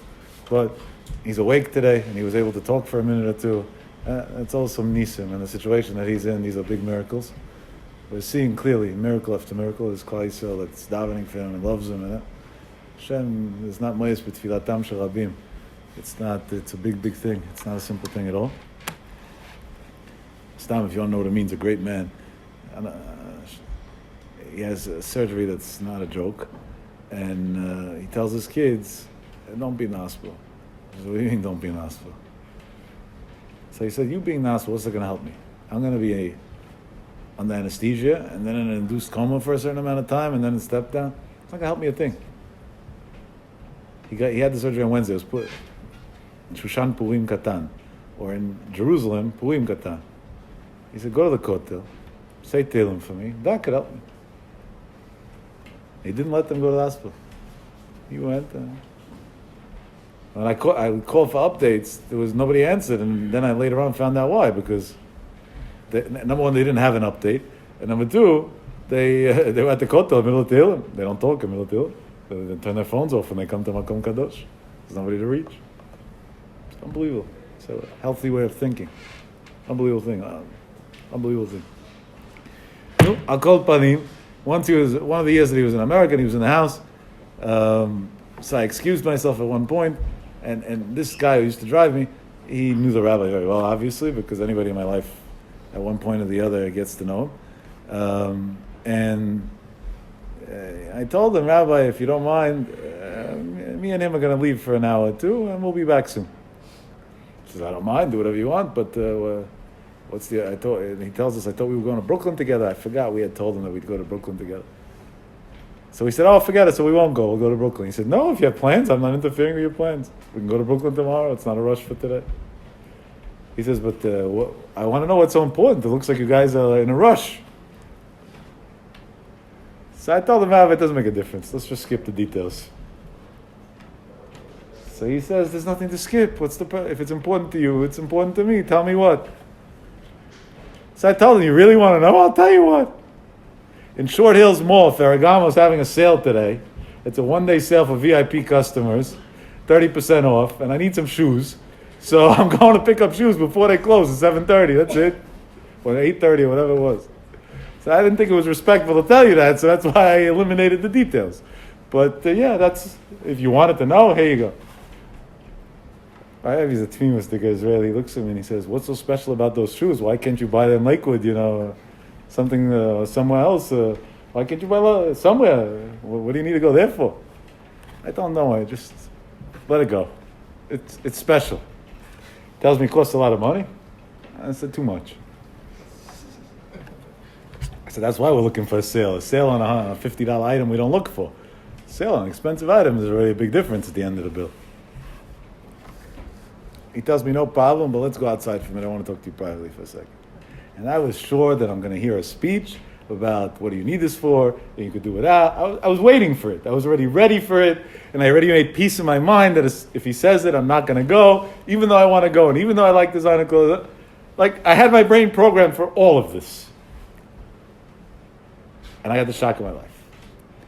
A: But he's awake today, and he was able to talk for a minute or two. It's also nisim, and the situation that he's in, these are big miracles. We're seeing clearly, miracle after miracle, this Klal Yisrael that's davening for him and loves him. And Hashem is not moyes b'tfilatam shel rabim. It's a big, big thing. It's not a simple thing at all. Stam, if you don't know what it means, a great man. He has a surgery that's not a joke. And he tells his kids, don't be in the hospital. I said, what do you mean don't be in the hospital? So he said, you being in the hospital, what's it going to help me? I'm going to be under anesthesia, and then in an induced coma for a certain amount of time, and then in step down. It's not going to help me a thing. He had the surgery on Wednesday. It was put in Shushan Purim Katan, or in Jerusalem, Purim Katan. He said, go to the Kotel, say Tehillim for me. That could help me. He didn't let them go to the hospital. He went. When I called for updates, there was nobody answered, and then I later on found out why. Because number one, they didn't have an update, and number two, they were at the Kotel, middle of Tehillim. They don't talk in middle of Tehillim. They turn their phones off when they come to Makom Kadosh. There's nobody to reach. It's unbelievable. It's a healthy way of thinking. Unbelievable thing. Unbelievable thing. I'll call Panim. Once one of the years that he was in America, he was in the house. So I excused myself at one point, and this guy who used to drive me, he knew the rabbi very well, obviously, because anybody in my life at one point or the other gets to know him. I told him, Rabbi, if you don't mind, me and him are going to leave for an hour or two, and we'll be back soon. He says, I don't mind, do whatever you want, but he tells us, I thought we were going to Brooklyn together. I forgot we had told him that we'd go to Brooklyn together. So he said, oh, forget it, so we won't go. We'll go to Brooklyn. He said, no, if you have plans, I'm not interfering with your plans. We can go to Brooklyn tomorrow. It's not a rush for today. He says, but I want to know what's so important. It looks like you guys are in a rush. So I told him, it doesn't make a difference. Let's just skip the details. So he says, there's nothing to skip. If it's important to you, it's important to me. Tell me what. So I told him, you really want to know? I'll tell you what. In Short Hills Mall, Ferragamo's having a sale today. It's a one-day sale for VIP customers, 30% off, and I need some shoes. So I'm going to pick up shoes before they close at 7:30. That's it. Or 8:30 or whatever it was. So I didn't think it was respectful to tell you that, so that's why I eliminated the details. But that's, if you wanted to know, here you go. I have, he's a tmimistic Israeli. He looks at me and he says, what's so special about those shoes? Why can't you buy them in Lakewood, something somewhere else? Why can't you buy somewhere? What do you need to go there for? I don't know. I just let it go. It's special. Tells me it costs a lot of money. I said, too much. I said, that's why we're looking for a sale. A sale on a $50 item we don't look for. A sale on an expensive item is already a big difference at the end of the bill. He tells me, no problem, but let's go outside for a minute. I want to talk to you privately for a second. And I was sure that I'm going to hear a speech about what do you need this for, and you could do it out. I was waiting for it. I was already ready for it, and I already made peace in my mind that if he says it, I'm not going to go, even though I want to go, and even though I like designer clothes. Like, I had my brain programmed for all of this. And I got the shock of my life.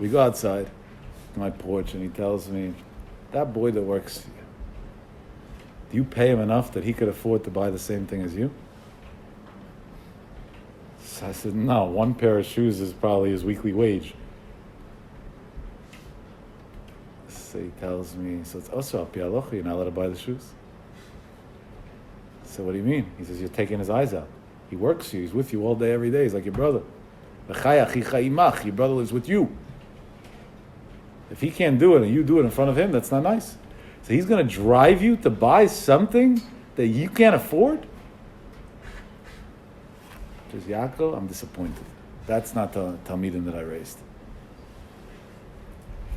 A: We go outside to my porch, and he tells me, that boy that works for you, do you pay him enough that he could afford to buy the same thing as you? So I said, no, one pair of shoes is probably his weekly wage. So he tells me, so it's also al pi halacha, you're not allowed to buy the shoes. So what do you mean? He says, you're taking his eyes out. He works for you, he's with you all day, every day. He's like your brother. Your brother lives with you. If he can't do it and you do it in front of him, that's not nice. So he's going to drive you to buy something that you can't afford? Says Yaakov, I'm disappointed. That's not the Talmidim that I raised.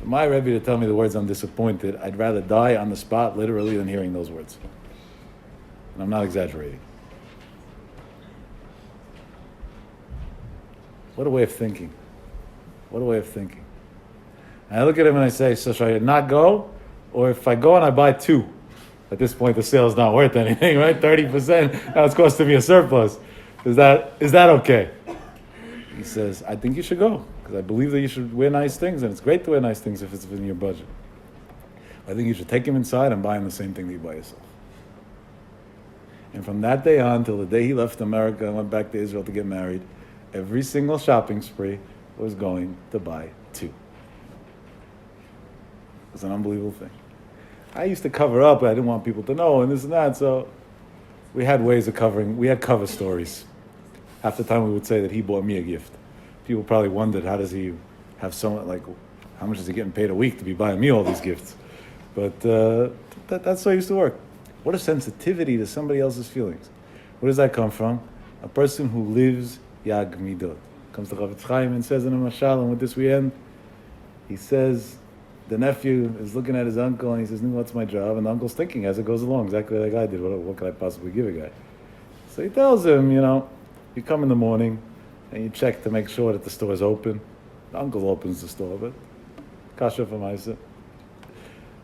A: For my Rebbe to tell me the words I'm disappointed, I'd rather die on the spot, literally, than hearing those words. And I'm not exaggerating. What a way of thinking. What a way of thinking. And I look at him and I say, so should I not go? Or if I go and I buy two, at this point the sale's not worth anything, right? 30%, now it's costing me a surplus. Is that okay? He says, I think you should go, because I believe that you should wear nice things, and it's great to wear nice things if it's within your budget. I think you should take him inside and buy him the same thing that you buy yourself. And from that day on, till the day he left America and went back to Israel to get married, every single shopping spree was going to buy two. It was an unbelievable thing. I used to cover up, but I didn't want people to know, and this and that, so we had ways of covering. We had cover stories. Half the time we would say that he bought me a gift. People probably wondered, how does he have how much is he getting paid a week to be buying me all these gifts? But that's how it used to work. What a sensitivity to somebody else's feelings. Where does that come from? A person who lives Yag Midot. Comes to Chavetz Chaim and says in a mashal, and with this we end, he says, the nephew is looking at his uncle and he says, what's my job? And the uncle's thinking as it goes along, exactly like I did. What could I possibly give a guy? So he tells him, you come in the morning and you check to make sure that the store is open. The uncle opens the store, but kasha for Maisa.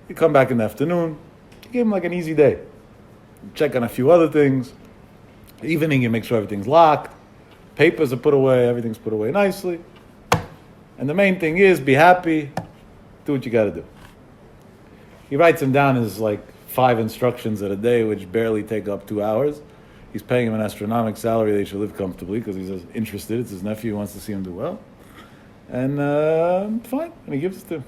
A: You come back in the afternoon, you give him like an easy day. You check on a few other things. Evening, you make sure everything's locked. Papers are put away, everything's put away nicely. And the main thing is, be happy, do what you got to do. He writes them down as 5 instructions a day, which barely take up 2 hours. He's paying him an astronomical salary. They should live comfortably because he's interested. It's his nephew who wants to see him do well. And fine. And he gives it to him.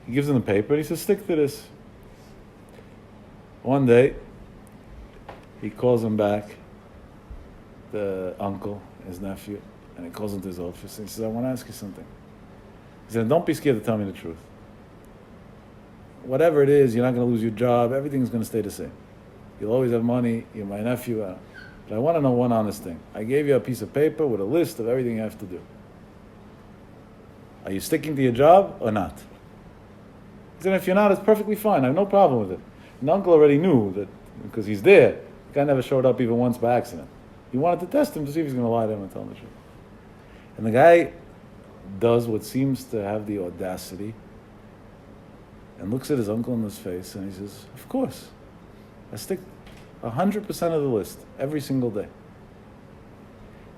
A: He gives him the paper and he says, stick to this. One day, he calls him back, the uncle, his nephew, and he calls him to his office and he says, I want to ask you something. He said, don't be scared to tell me the truth. Whatever it is, you're not going to lose your job. Everything's going to stay the same. You'll always have money. You're my nephew. But I want to know one honest thing. I gave you a piece of paper with a list of everything you have to do. Are you sticking to your job or not? He said, if you're not, it's perfectly fine. I have no problem with it. And the uncle already knew that because he's there. The guy never showed up even once by accident. He wanted to test him to see if he's going to lie to him and tell him the truth. And the guy does what seems to have the audacity and looks at his uncle in his face and he says, of course, I stick 100% of the list every single day.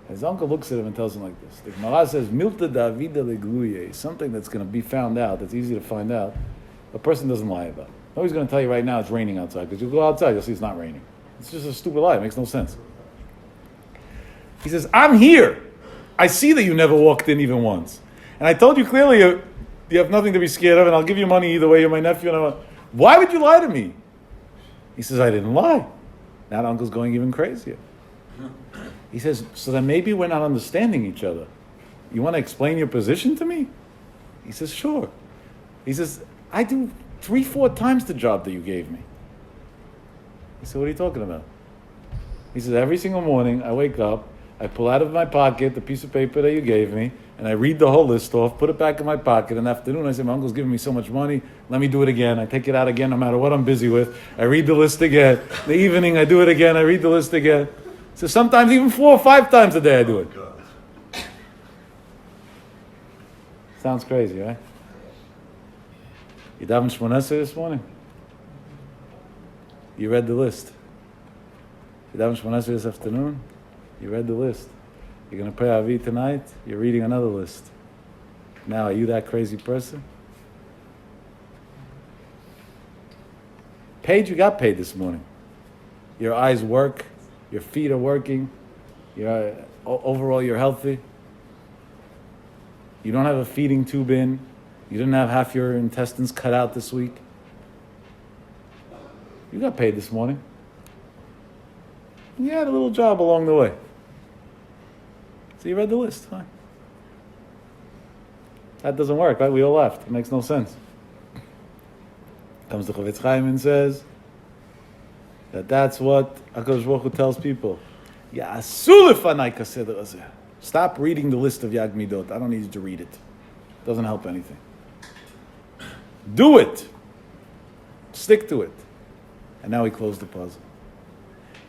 A: His uncle looks at him and tells him like this. The Gemara says, Milta Davida legluye, something that's going to be found out, that's easy to find out, a person doesn't lie about. Nobody's going to tell you right now it's raining outside, because you go outside, you'll see it's not raining. It's just a stupid lie. It makes no sense. He says, I'm here. I see that you never walked in even once. And I told you clearly you have nothing to be scared of, and I'll give you money either way. You're my nephew. And why would you lie to me? He says, I didn't lie. Now the uncle's going even crazier. He says, so then maybe we're not understanding each other. You want to explain your position to me? He says, sure. He says, I do 3-4 times the job that you gave me. He said, what are you talking about? He says, every single morning I wake up, I pull out of my pocket the piece of paper that you gave me, and I read the whole list off, put it back in my pocket. In the afternoon, I say, my uncle's giving me so much money, let me do it again. I take it out again no matter what I'm busy with. I read the list again. The evening, I do it again. I read the list again. So sometimes even 4 or 5 times a day I do it. Sounds crazy, right? You davened Shmoneh Esrei this morning? You read the list. You davened Shmoneh Esrei this afternoon? You read the list. You're going to pray Avi tonight? You're reading another list. Now, are you that crazy person? Paid, you got paid this morning. Your eyes work. Your feet are working. Overall, you're healthy. You don't have a feeding tube in. You didn't have half your intestines cut out this week. You got paid this morning. You had a little job along the way. So you read the list. Fine. That doesn't work, right? We all left. It makes no sense. Comes the Chavetz Chaim and says that's what HaKadosh Baruch Hu tells people. Ya'asu lefanai kaseder hazeh. Stop reading the list of Yag Midot. I don't need you to read it. It doesn't help anything. Do it. Stick to it. And now we close the puzzle.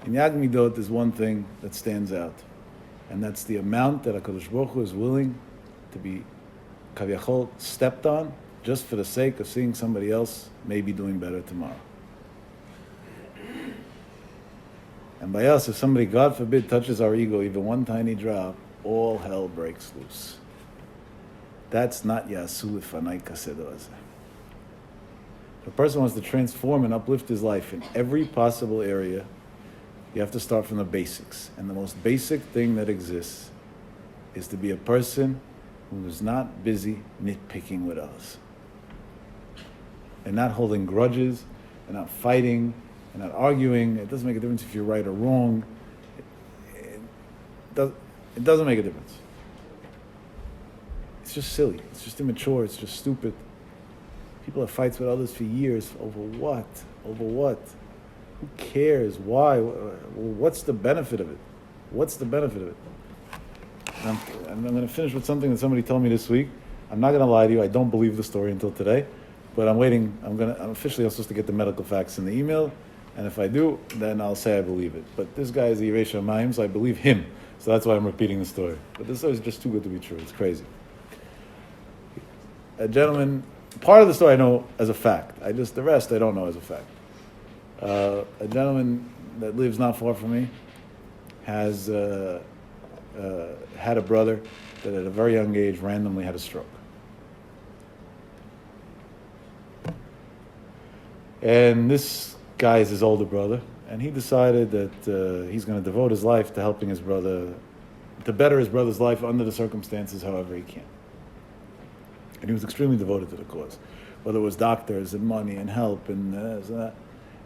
A: In Yag Midot, there's one thing that stands out. And that's the amount that HaKadosh Baruch Hu is willing to be Kaviyachol stepped on just for the sake of seeing somebody else maybe doing better tomorrow. And by us, if somebody, God forbid, touches our ego even one tiny drop, all hell breaks loose. That's not Yasu Lefanai Kaseder Hazeh. If a person wants to transform and uplift his life in every possible area, you have to start from the basics. And the most basic thing that exists is to be a person who is not busy nitpicking with others. And not holding grudges, and not fighting, and not arguing. It doesn't make a difference if you're right or wrong. It doesn't make a difference. It's just silly. It's just immature. It's just stupid. People have fights with others for years. Over what? Over what? Who cares? Why? What's the benefit of it? What's the benefit of it? And I'm going to finish with something that somebody told me this week. I'm not going to lie to you. I don't believe the story until today. But I'm waiting. I'm officially supposed to get the medical facts in the email. And if I do, then I'll say I believe it. But this guy is the Yerei Shamayim, so I believe him. So that's why I'm repeating the story. But this story is just too good to be true. It's crazy. A gentleman, part of the story I know as a fact. The rest I don't know as a fact. A gentleman that lives not far from me has had a brother that at a very young age randomly had a stroke. And this guy is his older brother, and he decided that he's going to devote his life to helping his brother, to better his brother's life under the circumstances however he can. And he was extremely devoted to the cause, whether it was doctors and money and help and that. And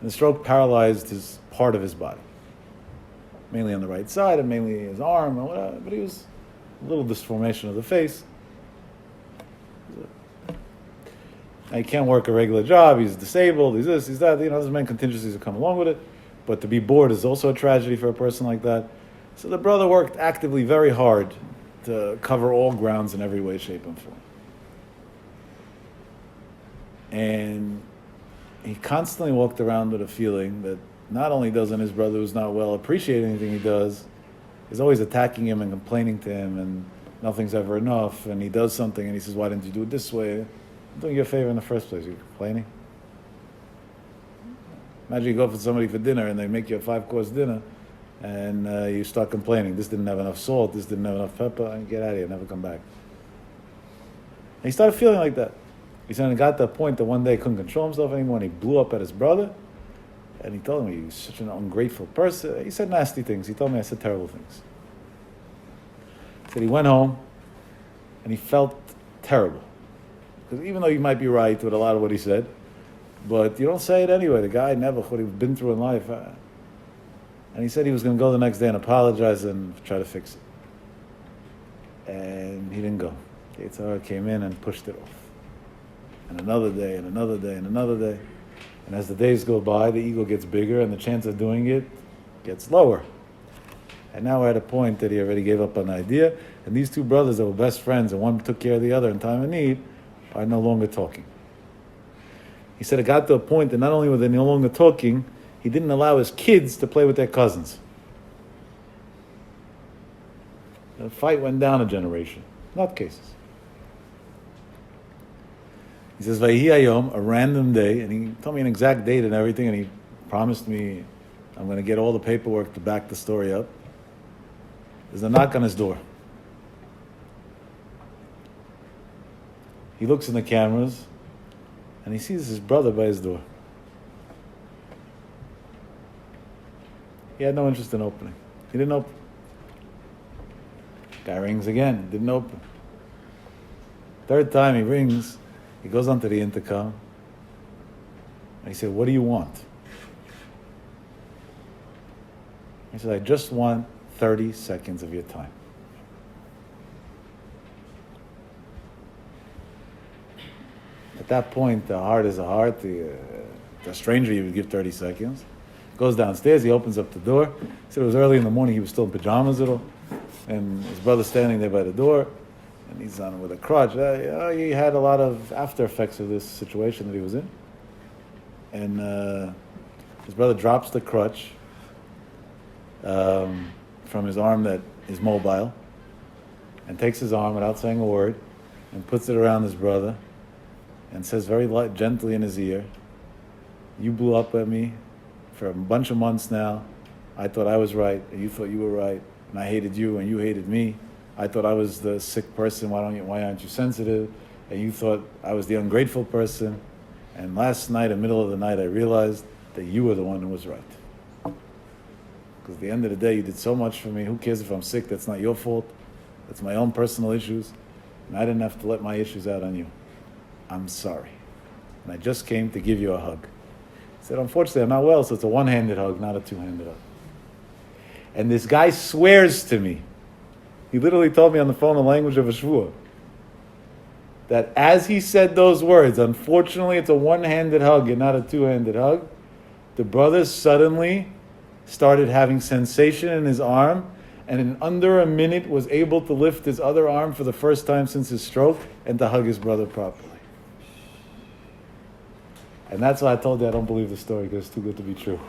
A: the stroke paralyzed his part of his body, mainly on the right side and mainly his arm or whatever, but he was a little disformation of the face. Now, he can't work a regular job, he's disabled, he's this, he's that, there's many contingencies that come along with it, but to be bored is also a tragedy for a person like that. So the brother worked actively very hard to cover all grounds in every way, shape, and form. And he constantly walked around with a feeling that not only doesn't his brother who's not well appreciate anything he does, he's always attacking him and complaining to him, and nothing's ever enough, and he does something and he says, why didn't you do it this way? I'm doing you a favor in the first place. You're complaining? Imagine you go for somebody for dinner and they make you a 5-course dinner, and you start complaining. This didn't have enough salt, this didn't have enough pepper, and get out of here, never come back. And he started feeling like that. He said it got to the point that one day he couldn't control himself anymore, and he blew up at his brother, and he told him, you're such an ungrateful person. He said nasty things. He told me I said terrible things. He said he went home, and he felt terrible. Because even though you might be right with a lot of what he said, but you don't say it anyway. The guy never what he's been through in life. And he said he was going to go the next day and apologize and try to fix it. And he didn't go. The Yitzhak came in and pushed it off. And another day, and another day, and another day. And as the days go by, the ego gets bigger and the chance of doing it gets lower. And now we're at a point that he already gave up on the idea. And these two brothers that were best friends, and one took care of the other in time of need, are no longer talking. He said it got to a point that not only were they no longer talking, he didn't allow his kids to play with their cousins. The fight went down a generation. Not cases. He says, Vayhi Hayom, a random day, and he told me an exact date and everything, and he promised me I'm going to get all the paperwork to back the story up. There's a knock on his door. He looks in the cameras, and he sees his brother by his door. He had no interest in opening. He didn't open. Guy rings again, didn't open. Third time he rings, he goes onto the intercom, and he said, what do you want? He said, I just want 30 seconds of your time. At that point, the heart is a heart. The stranger, you would give 30 seconds. Goes downstairs, he opens up the door. He said it was early in the morning, he was still in pajamas at all. And his brother's standing there by the door, and he's on with a crutch. He had a lot of after effects of this situation that he was in. And his brother drops the crutch from his arm that is mobile, and takes his arm without saying a word, and puts it around his brother, and says very gently in his ear, you blew up at me for a bunch of months now. I thought I was right, and you thought you were right, and I hated you, and you hated me. I thought I was the sick person, why aren't you sensitive? And you thought I was the ungrateful person. And last night, in the middle of the night, I realized that you were the one who was right. Because at the end of the day, you did so much for me. Who cares if I'm sick? That's not your fault. That's my own personal issues. And I didn't have to let my issues out on you. I'm sorry. And I just came to give you a hug. He said, unfortunately, I'm not well, so it's a one-handed hug, not a two-handed hug. And this guy swears to me. He literally told me on the phone the language of a shvuah. That as he said those words, unfortunately, it's a one-handed hug and not a two-handed hug, the brother suddenly started having sensation in his arm, and in under a minute was able to lift his other arm for the first time since his stroke and to hug his brother properly. And that's why I told you I don't believe the story, because it's too good to be true.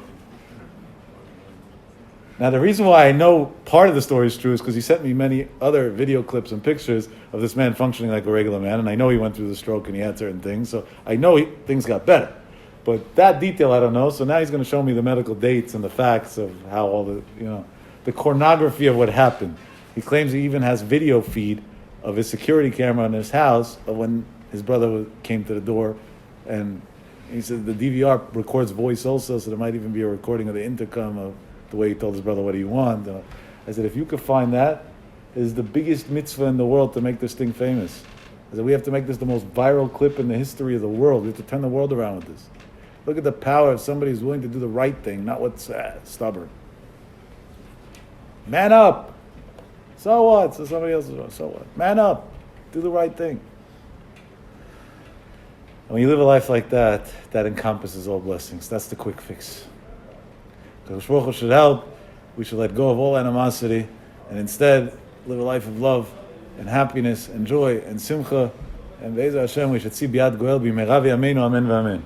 A: Now, the reason why I know part of the story is true is because he sent me many other video clips and pictures of this man functioning like a regular man, and I know he went through the stroke and he had certain things, so I know things got better. But that detail I don't know, so now he's going to show me the medical dates and the facts of how all the chronography of what happened. He claims he even has video feed of his security camera in his house of when his brother came to the door, and he said the DVR records voice also, so there might even be a recording of the intercom of the way he told his brother what do you want. I said, if you could find that, it is the biggest mitzvah in the world to make this thing famous. I said, we have to make this the most viral clip in the history of the world. We have to turn the world around with this. Look at the power of somebody who's willing to do the right thing, not what's stubborn. Man up! So what? So somebody else is wrong. So what? Man up! Do the right thing. And when you live a life like that, that encompasses all blessings. That's the quick fix. Because Baruch Hu should help. We should let go of all animosity and instead live a life of love and happiness and joy and simcha And Be'ez Hashem, we should see Biat Goel B'merav Yameinu, Amen v'Amen.